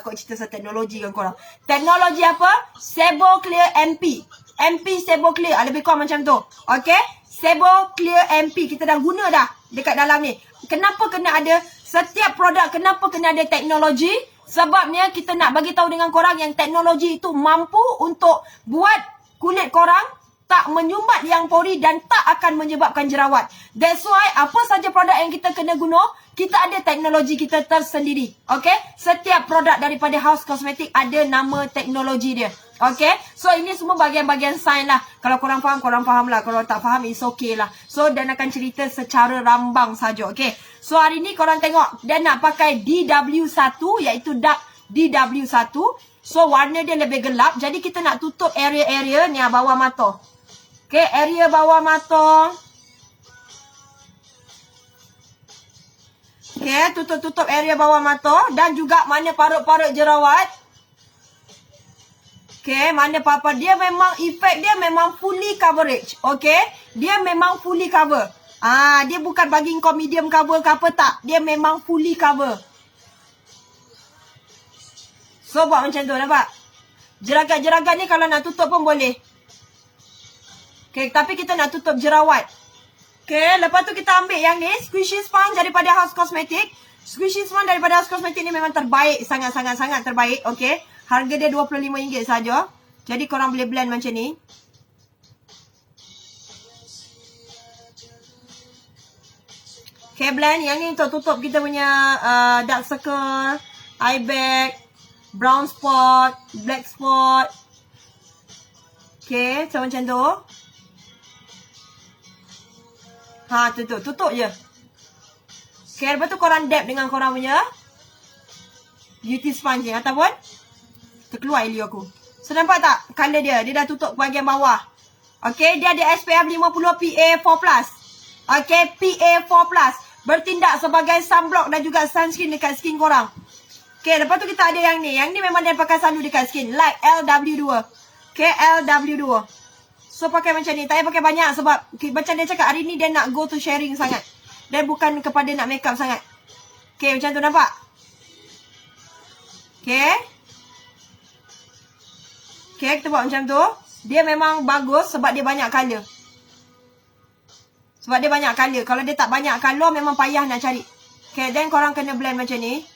Kau cerita pasal teknologi kan korang. Teknologi apa? Sebo Clear MP. MP Sebo Clear. Lebih kurang macam tu. Okay, Sebo Clear MP. Kita dah guna dah dekat dalam ni. Kenapa kena ada setiap produk? Kenapa kena ada teknologi? Sebabnya kita nak bagi tahu dengan korang yang teknologi itu mampu untuk buat kulit korang tak menyumbat yang pori dan tak akan menyebabkan jerawat. That's why apa saja produk yang kita kena guna, kita ada teknologi kita tersendiri. Okay, setiap produk daripada House Cosmetics ada nama teknologi dia. Okay, so ini semua bahagian-bahagian sains lah. Kalau korang faham lah. Kalau tak faham, it's okay lah. So dan akan cerita secara rambang saja. Okay, so hari ni korang tengok dia nak pakai DW1 iaitu dark DW1. So warna dia lebih gelap. Jadi kita nak tutup area-area ni bawah mata. Okay, area bawah mata. Okay, tutup-tutup area bawah mata. Dan juga mana parut-parut jerawat. Okay, mana apa-apa. Dia memang, efek dia memang fully coverage. Okay, dia memang fully cover. Dia bukan bagi kau medium cover ke apa tak. Dia memang fully cover. So, buat macam tu, nampak? Jeragat-jeragat ni kalau nak tutup pun boleh. Okay, tapi kita nak tutup jerawat. Okay, lepas tu kita ambil yang ni. Squishy Sponge daripada House Cosmetics. Squishy Sponge daripada House Cosmetics ni memang terbaik. Sangat-sangat terbaik. Okay, harga dia RM25 saja. Jadi korang boleh blend macam ni. Okay, blend. Yang ni untuk tutup kita punya dark circle, eye bag, brown spot, black spot. Okay, so macam tu. Tutup je. Okay, lepas tu korang dab dengan korang punya beauty sponge ni. Ataupun terkeluar ili aku. So nampak tak color dia? Dia dah tutup bahagian bawah. Okay, dia ada SPF 50 PA4+. Okay, PA4+. Bertindak sebagai sunblock dan juga sunscreen dekat skin korang. Okay, lepas tu kita ada yang ni. Yang ni memang dia pakai selalu dekat skin. Like LW2. Okay, LW2. So pakai macam ni. Tak payah pakai banyak sebab macam dia cakap hari ni dia nak go to sharing sangat. Dan bukan kepada nak makeup sangat. Okay, macam tu nampak? Okay. Okay, kita buat macam tu. Dia memang bagus sebab dia banyak colour. Sebab dia banyak colour. Kalau dia tak banyak colour, memang payah nak cari. Okay, then korang kena blend macam ni.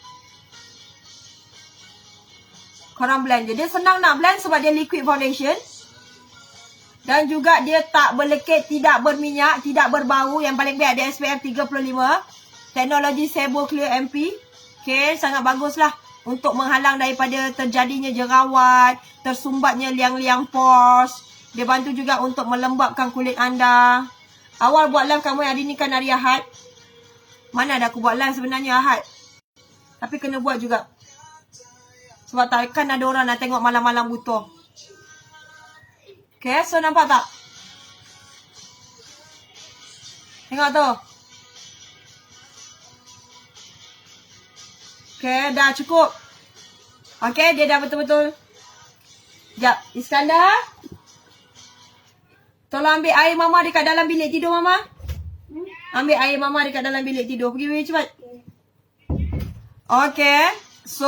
Korang blend je. Dia senang nak blend sebab dia liquid foundation. Dan juga dia tak berlekit, tidak berminyak, tidak berbau. Yang paling baik ada SPF 35. Teknologi Sebo Clear MP. Okay, sangat bagus lah. Untuk menghalang daripada terjadinya jerawat, tersumbatnya liang-liang pores. Dia bantu juga untuk melembabkan kulit anda. Awal buat live kamu hari ni kan hari Ahad. Mana ada aku buat live sebenarnya Ahad. Tapi kena buat juga. Sebab takkan ada orang nak tengok malam-malam butuh. Okay, so nampak tak? Tengok tu. Okay, dah cukup. Okay, dia dah betul-betul. Sekejap, Iskandar. Tolong ambil air mama dekat dalam bilik tidur mama. Ambil air mama dekat dalam bilik tidur. Pergi cepat. Okay, so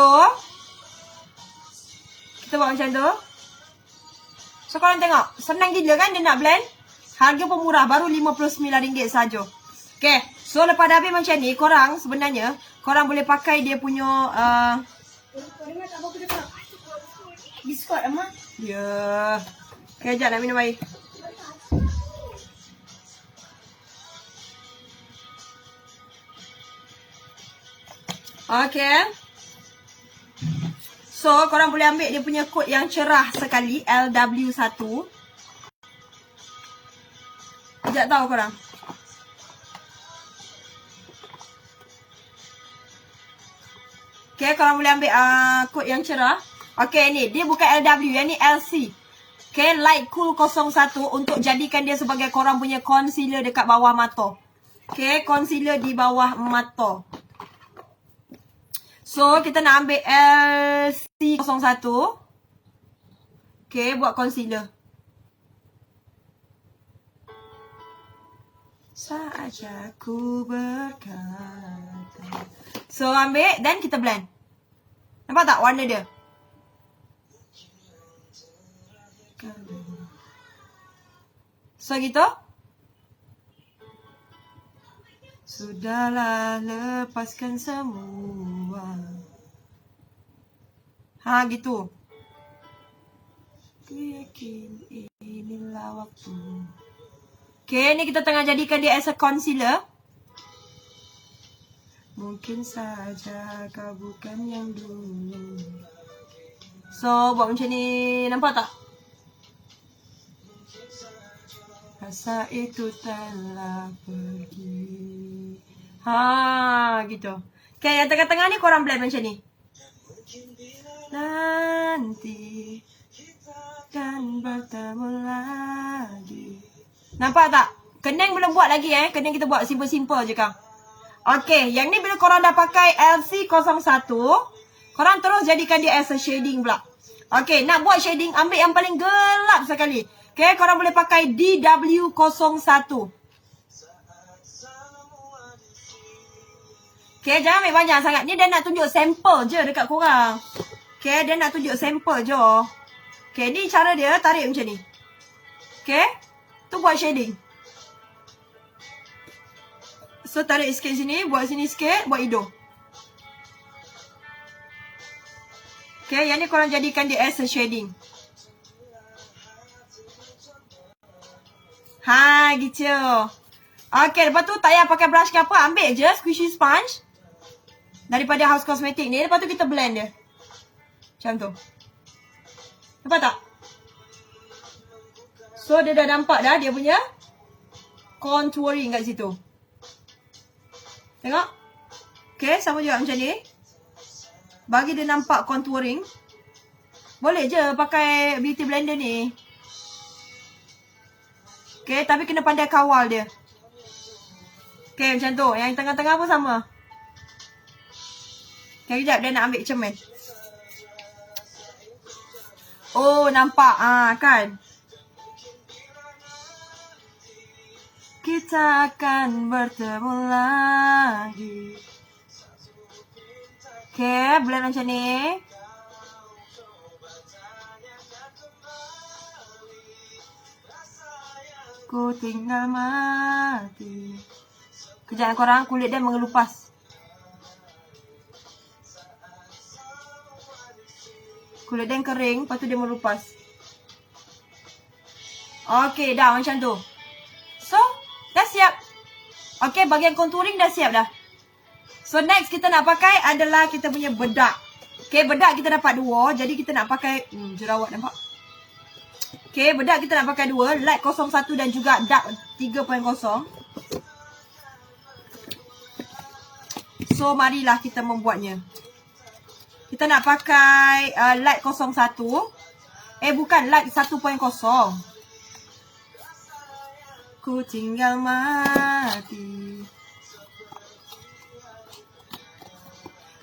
kita buat macam tu. So korang tengok, senang gila kan dia nak blend. Harga pun murah, baru RM59 saja. Okay, so lepas dah habis macam ni, korang sebenarnya korang boleh pakai dia punya biskut Emma. Ya. Okay, sekejap nak minum air. Okay. So, korang boleh ambil dia punya kod yang cerah sekali. LW1. Sekejap tahu korang. Okay, korang boleh ambil kod yang cerah. Okay, ni. Dia bukan LW. Yang ni LC. Okay, Light Cool 01 untuk jadikan dia sebagai korang punya concealer dekat bawah mata. Okay, concealer di bawah mata. So, kita nak ambil LC01. Okay, buat concealer. Saja ku berkata. So, ambil dan kita blend. Nampak tak warna dia? So, gitu. Sudahlah, lepaskan semua. Ha, gitu. Ku yakin inilah waktu. Okay, ni kita tengah jadikan dia as a concealer. Mungkin saja kau bukan yang dulu. So, buat macam ni. Nampak tak? Rasa itu telah pergi. Ha, gitu. Okay, yang tengah-tengah ni korang blend macam ni. Nanti kan bertemu lagi. Nampak tak? Kening belum buat lagi Kening kita buat simple-simple je kang. Okay, yang ni bila korang dah pakai LC01, korang terus jadikan dia as a shading pula. Okay, nak buat shading, ambil yang paling gelap sekali. Okay, korang boleh pakai DW01. Okay, jangan ambil banyak sangat. Ni dia nak tunjuk sampel je dekat korang. Okay, dia nak tunjuk sampel je. Okay, ni cara dia tarik macam ni. Okay, tu buat shading. So, tarik sikit sini, buat sini sikit, buat hidung. Okay, yang ni korang jadikan dia as a shading. Ha, gitu. Okay, lepas tu tak payah pakai brush ke apa. Ambil je squishy sponge. Daripada House Cosmetic ni. Lepas tu kita blend dia. Macam tu. Nampak tak? So, dia dah nampak dah dia punya contouring kat situ. Tengok. Okay, sama juga macam ni. Bagi dia nampak contouring. Boleh je pakai beauty blender ni. Okay, tapi kena pandai kawal dia. Okay, macam tu. Yang tengah-tengah pun sama. Okay, kejap dia nak ambil cermin. Oh, nampak. Kan? Kita akan bertemu lagi. Okay, blend macam ni. ku tinggal mati. Kejap korang, kulit dia mengelupas. Kulit dia yang kering, lepas tu dia mengelupas. Okay, dah macam tu. So, dah siap. Okay, bahagian contouring dah siap dah. So, next kita nak pakai adalah kita punya bedak. Okay, bedak kita dapat 2. Jadi, kita nak pakai... jerawat nampak? Okay, bedak kita nak pakai 2. Light 01 dan juga dark 3.0. So, marilah kita membuatnya. Kita nak pakai light 01. Bukan, light 1.0. Ku tinggal mati.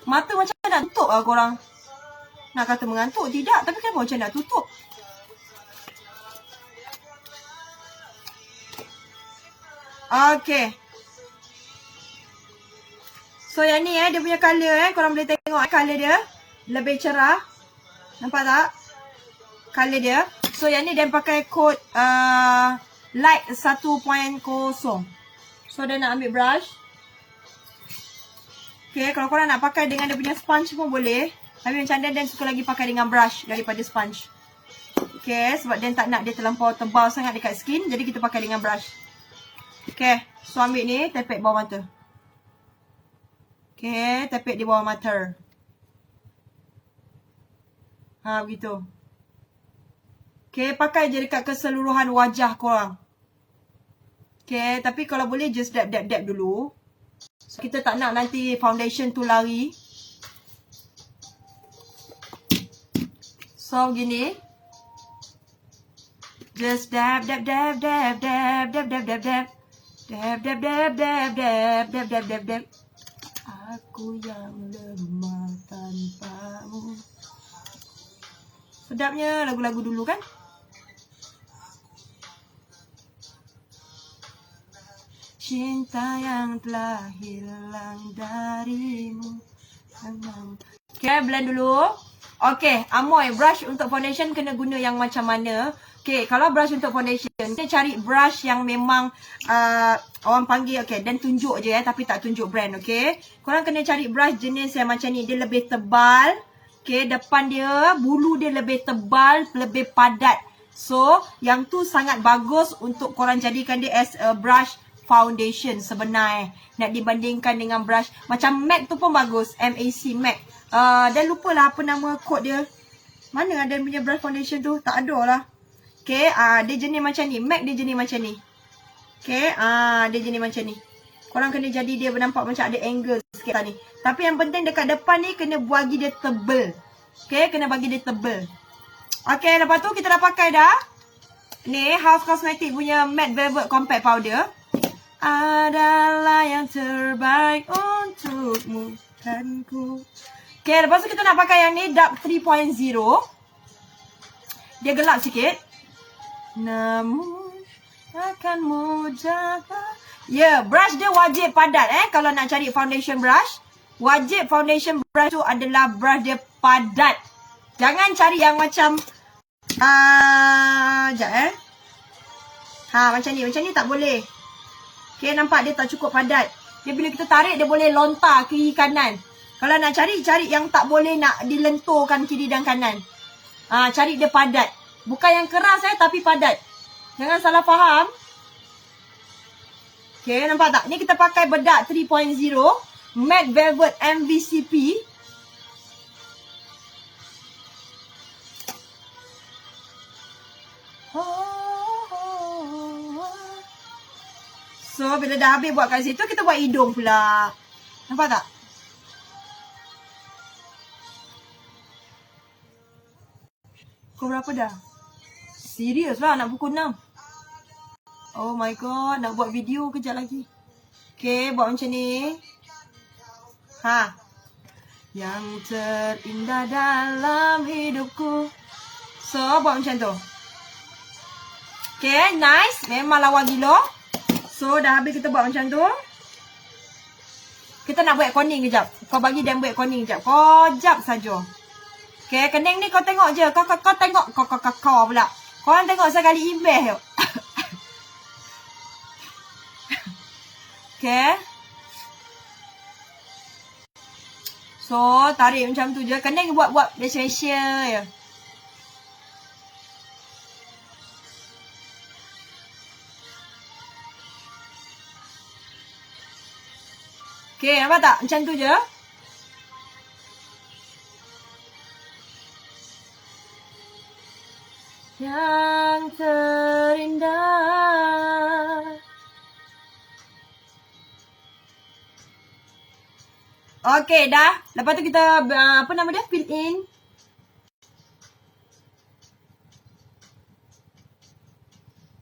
Mata macam nak tutup lah korang. Nak kata mengantuk, tidak. Tapi kenapa macam nak tutup? Okay. So yang ni dia punya colour korang boleh tengok colour dia. Lebih cerah. Nampak tak? Colour dia. So yang ni dia pakai kod light 1.0. So dia nak ambil brush. Okay, kalau korang nak pakai dengan dia punya sponge pun boleh. Tapi macam Dan suka lagi pakai dengan brush daripada sponge. Okay, sebab Dan tak nak dia terlampau tebal sangat dekat skin. Jadi kita pakai dengan brush. Okay, so ambil ni, tepek bawah mata. Okay, tepek di bawah mata. Begitu. Okay, pakai je dekat keseluruhan wajah korang. Okay, tapi kalau boleh just dab dulu. So, kita tak nak nanti foundation tu lari. So, gini. Just dab. Dab. Aku yang lemah tanpamu. Sedapnya lagu-lagu dulu kan? Cinta yang telah hilang darimu. Okay, blend dulu. Okay, Amoy, brush untuk foundation kena guna yang macam mana? Okay, kalau brush untuk foundation, kita cari brush yang memang orang panggil, okay, dan tunjuk je tapi tak tunjuk brand, okay? Korang kena cari brush jenis yang macam ni, dia lebih tebal. Okay, depan dia, bulu dia lebih tebal, lebih padat. So, yang tu sangat bagus untuk korang jadikan dia as a brush foundation sebenar nak dibandingkan dengan brush macam MAC tu pun bagus. MAC MAC. Dan lupalah apa nama kod dia. Mana ada punya brush foundation tu? Tak ada lah. Okay, dia jenis macam ni. MAC dia jenis macam ni. Okay, dia jenis macam ni. Korang kena jadi dia nampak macam ada angle sikit ni. Tapi yang penting dekat depan ni kena bagi dia tebal. Okay, kena bagi dia tebal. Okay, lepas tu kita dah pakai dah. Ni House Cosmetic punya Matte Velvet Compact Powder. Adalah yang terbaik untukmu dan ku. Okay, lepas tu kita nak pakai yang ni Dark 3.0. Dia gelap sikit. Namun akan mudah. Brush dia wajib padat kalau nak cari foundation brush. Wajib foundation brush tu adalah brush dia padat. Jangan cari yang macam sekejap macam ni tak boleh. Okay, nampak dia tak cukup padat. Dia bila kita tarik, dia boleh lontar kiri kanan. Kalau nak cari yang tak boleh nak dilenturkan kiri dan kanan. Cari dia padat. Bukan yang keras tapi padat. Jangan salah faham. Okay, nampak tak? Ni kita pakai bedak 3.0. Matte Velvet MVCP. So, bila dah habis buat kat situ, kita buat hidung pula. Nampak tak? Pukul berapa dah? Serius lah, nak pukul 6. Oh my god, nak buat video kejap lagi. Okay, buat macam ni. Yang terindah dalam hidupku. So, buat macam tu. Okay, nice. Memang lawa gila. So, dah habis kita buat macam tu. Kita nak buat koning kejap. Kau bagi Dan buat koning kejap. Kejap saja. Okay, kening ni kau tengok je. Kau tengok. Kau pula. Korang tengok sekali imbeh tu. Okay. So, tarik macam tu je. Kening buat-buat dia special je. Okay, nampak tak? Macam tu je. Yang terindah. Okay, dah. Lepas tu kita, apa nama dia? Fill in.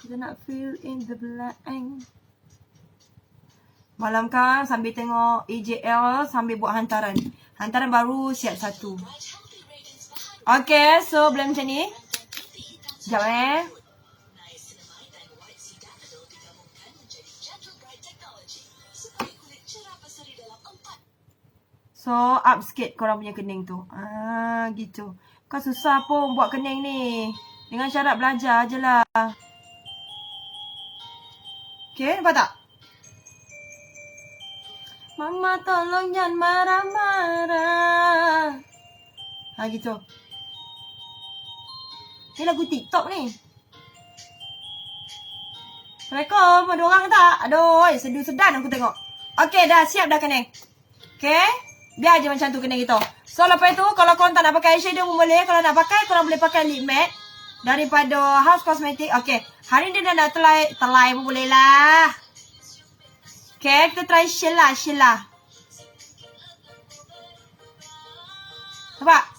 Kita nak fill in the blank. Malam kan sambil tengok AJL, sambil buat hantaran. Hantaran baru siap satu. Okay, so boleh macam ni. Sekejap Niacinamide dan white sea daffodil digabungkan menjadi Gentle Bright Technology supaya kulit cerah berseri dalam 4. So, up sikit korang punya kening tu. Gitu. Kan susah pun buat kening ni. Dengan syarat belajar je lah. Okay, nampak tak? Mama tolong jangan marah-marah. Gitu. Ni lagu TikTok ni. Assalamualaikum. Ada orang tak? Aduh, sedu-sedan aku tengok. Okay, dah siap dah kening. Okay. Biar je macam tu kening kita. So, lepas tu, kalau korang tak nak pakai eyeshadow pun boleh. Kalau nak pakai, korang boleh pakai lip matte. Daripada House Cosmetic. Okay. Hari ni dia nak telai pun boleh lah. Okay, kita try Sheila. Nampak?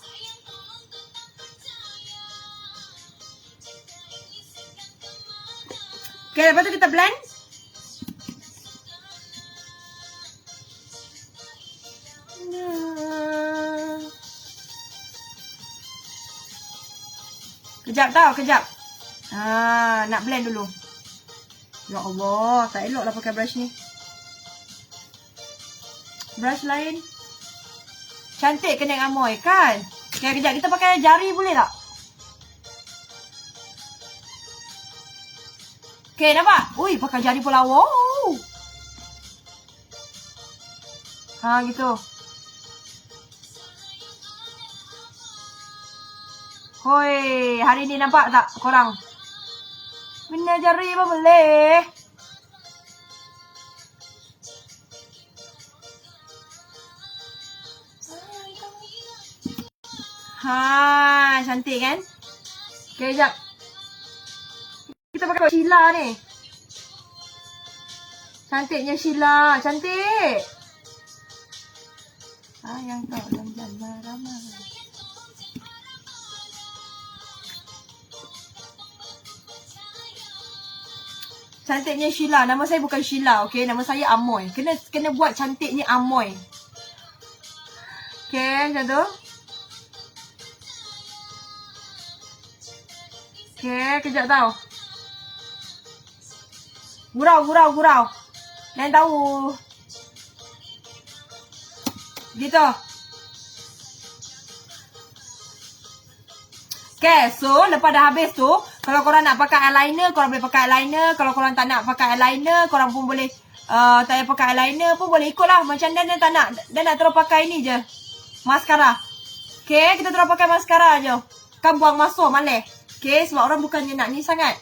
Okay, lepas tu kita blend. Kejap. Nak blend dulu. Ya Allah, tak elok lah pakai brush ni. Brush lain. Cantik kening Amoy kan? Okay, kejap kita pakai jari boleh tak? Okay, nampak? Ui, pakai jari pula. Wow. Gitu. Hoi, hari ni nampak tak korang? Benda jari pun boleh. Cantik kan? Okay, sekejap. Kita pakai Sheila ni. Cantiknya Sheila. Cantik. Sayang tolong jangan marah-marah. Cantiknya Sheila. Nama saya bukan Sheila, okay? Nama saya Amoy. Kena buat cantiknya Amoy. Okay, macam tu. Okay, kejap tau. Gurau. Jangan tahu. Gitu. Okay, so lepas dah habis tu, kalau korang nak pakai eyeliner, korang boleh pakai eyeliner. Kalau korang tak nak pakai eyeliner, korang pun boleh tak payah pakai eyeliner pun boleh ikut lah. Macam Dan tak nak. Dan nak terus pakai ni je. Mascara. Okay, kita terus pakai mascara je. Kan buang masuk malah. Okay, sebab orang bukannya nak ni sangat.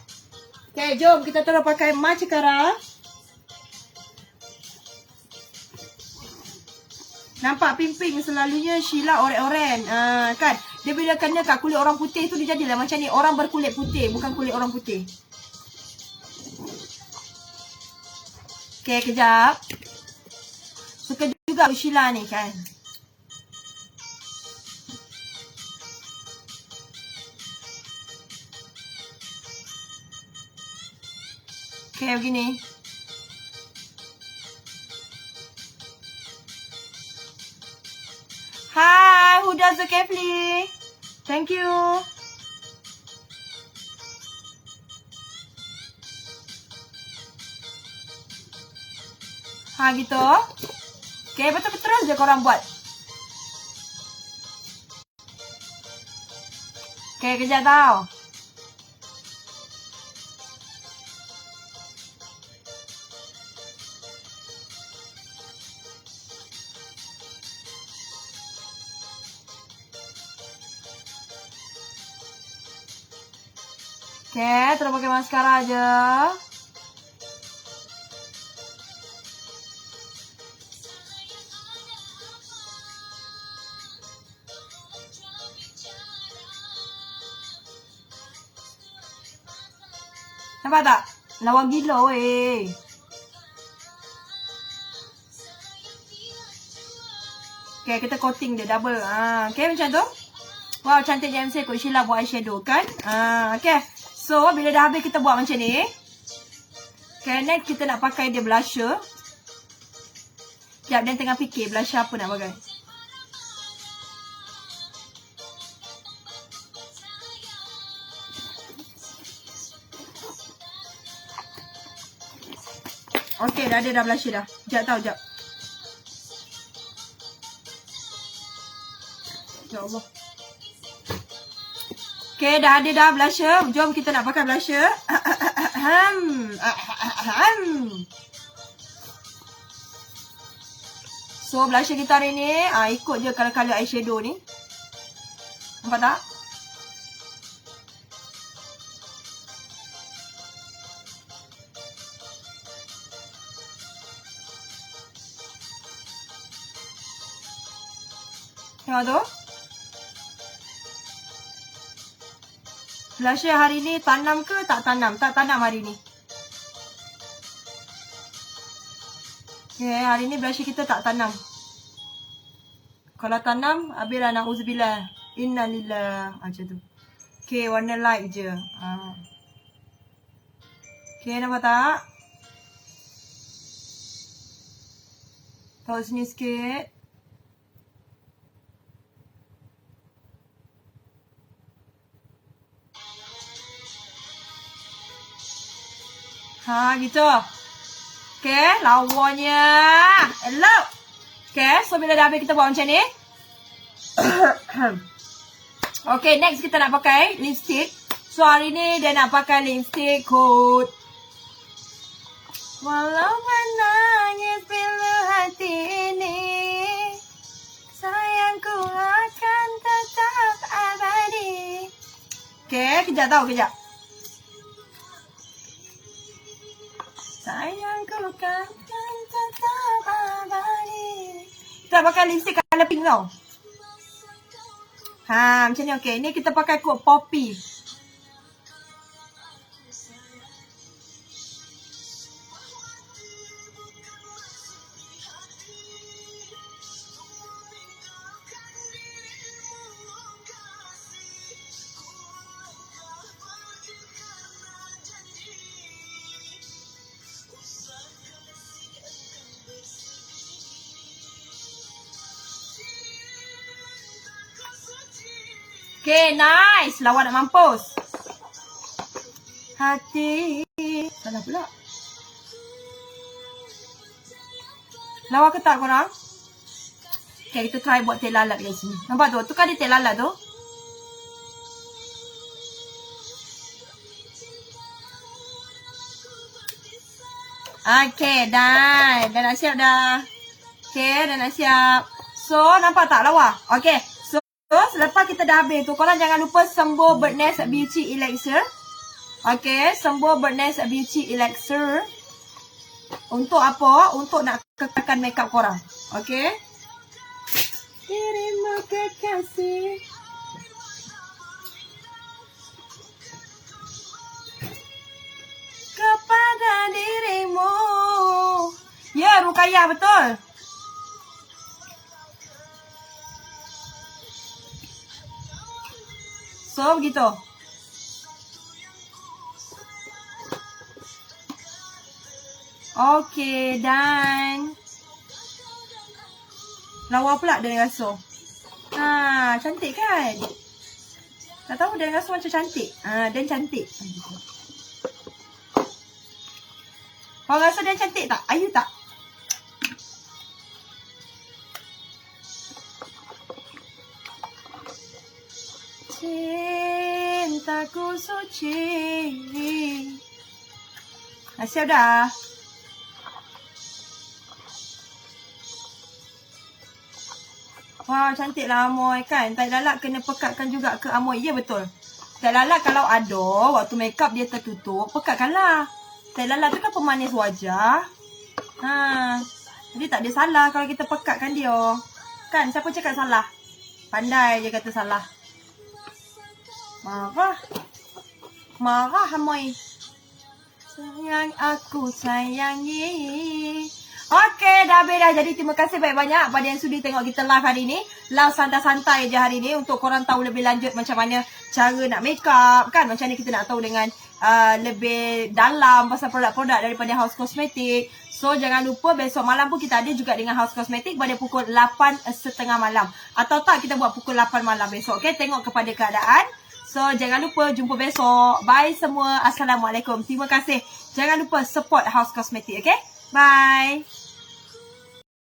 Okay, jom kita terus pakai mascara. Nampak pink-pink selalunya Sheila oren-oren. Kan? Dia bila kena kat kulit orang putih tu dia jadilah macam ni. Orang berkulit putih, bukan kulit orang putih. Okay, kejap. Suka juga Sheila ni kan. Okay, begini. Hi, who does the carefully? Thank you. Gitu. Okay, betul terus je korang buat. Okay, kejap tau. Okay, terus pakai maskara aja. Nampak tak? Lawa gila weh. Okay, kita coating dia double. Okay, macam tu. Wow, cantiknya MC Coach Sheila buat eyeshadow kan? Okay. So, bila dah habis kita buat macam ni. Okay, next kita nak pakai dia blusher. Sekejap, Dan tengah fikir blusher apa nak pakai. Okay, dah ada dah blusher dah. Sekejap. Ya Allah. Okay, dah ada dah blusher. Jom kita nak pakai blusher. So, blusher kita hari ni, ikut je color-color eyeshadow ni. Nampak tak? Tengok tu. Blusher hari ni tanam ke tak tanam? Tak tanam hari ni. Okay, hari ni blusher kita tak tanam. Kalau tanam, habislah na'udzubillah. Innalillah. Macam tu. Okay, warna light je. Okay, nampak tak? Tahu sini sikit. Gitu. Okay, lawanya. Hello. Okay, so bila dah habis kita buat macam ni. Okay, next kita nak pakai lipstick. So, hari ni dia nak pakai lipstick coat. Walau menangis bila hati ini, sayangku akan tetap abadi. Okay, kejap. Sayangku kan tetap abadi. Kita pakai lipstick color pink tau. Macam ni okey. Ni kita pakai coat poppy. Okay, nice. Lawa nak mampus. Hati. Salah pula. Lawa ke tak korang? Okay, kita try buat teh lalat kat sini. Nampak tu? Tu kan dia teh lalat tu. Okay, dah nak siap dah. Okay, dah nak siap. So, nampak tak lawa? Okay. So, selepas kita dah habis tu, korang jangan lupa sembuh Bird Nest Beauty Elixir. Okay, sembuh Bird Nest Beauty Elixir. Untuk apa? Untuk nak kekalkan makeup korang. Okay. Terima kasih. Kepada dirimu. Ya, Rukayah betul. So, begitu. Okay, done. Lawa pula dia rasa. Cantik kan? Tak tahu dia rasa macam cantik. Dan cantik. Kau rasa dia cantik tak? Ayu tak? Cintaku suci. Siap dah. Wah, cantiklah Amoy kan. Tai lalat kena pekatkan juga ke Amoy. Ya, betul. Teh Lala kalau ada, waktu makeup dia tertutup, pekatkanlah. Teh Lala tu kan pemanis wajah. Jadi tak ada salah kalau kita pekatkan dia. Kan, siapa cakap salah? Pandai je kata salah. Marah Hamoy. Sayang aku sayangi. Okey, dah habis dah. Jadi terima kasih banyak-banyak pada yang sudi tengok kita live hari ni. Live santai-santai je hari ni untuk korang tahu lebih lanjut macam mana cara nak make up kan. Macam ni kita nak tahu dengan lebih dalam pasal produk-produk daripada House Cosmetic. So jangan lupa besok malam pun kita ada juga dengan House Cosmetic pada pukul 8.30 malam. Atau tak kita buat pukul 8 malam besok. Okay, tengok kepada keadaan. So jangan lupa jumpa besok. Bye semua. Assalamualaikum. Terima kasih. Jangan lupa support House Cosmetic. Okay, bye.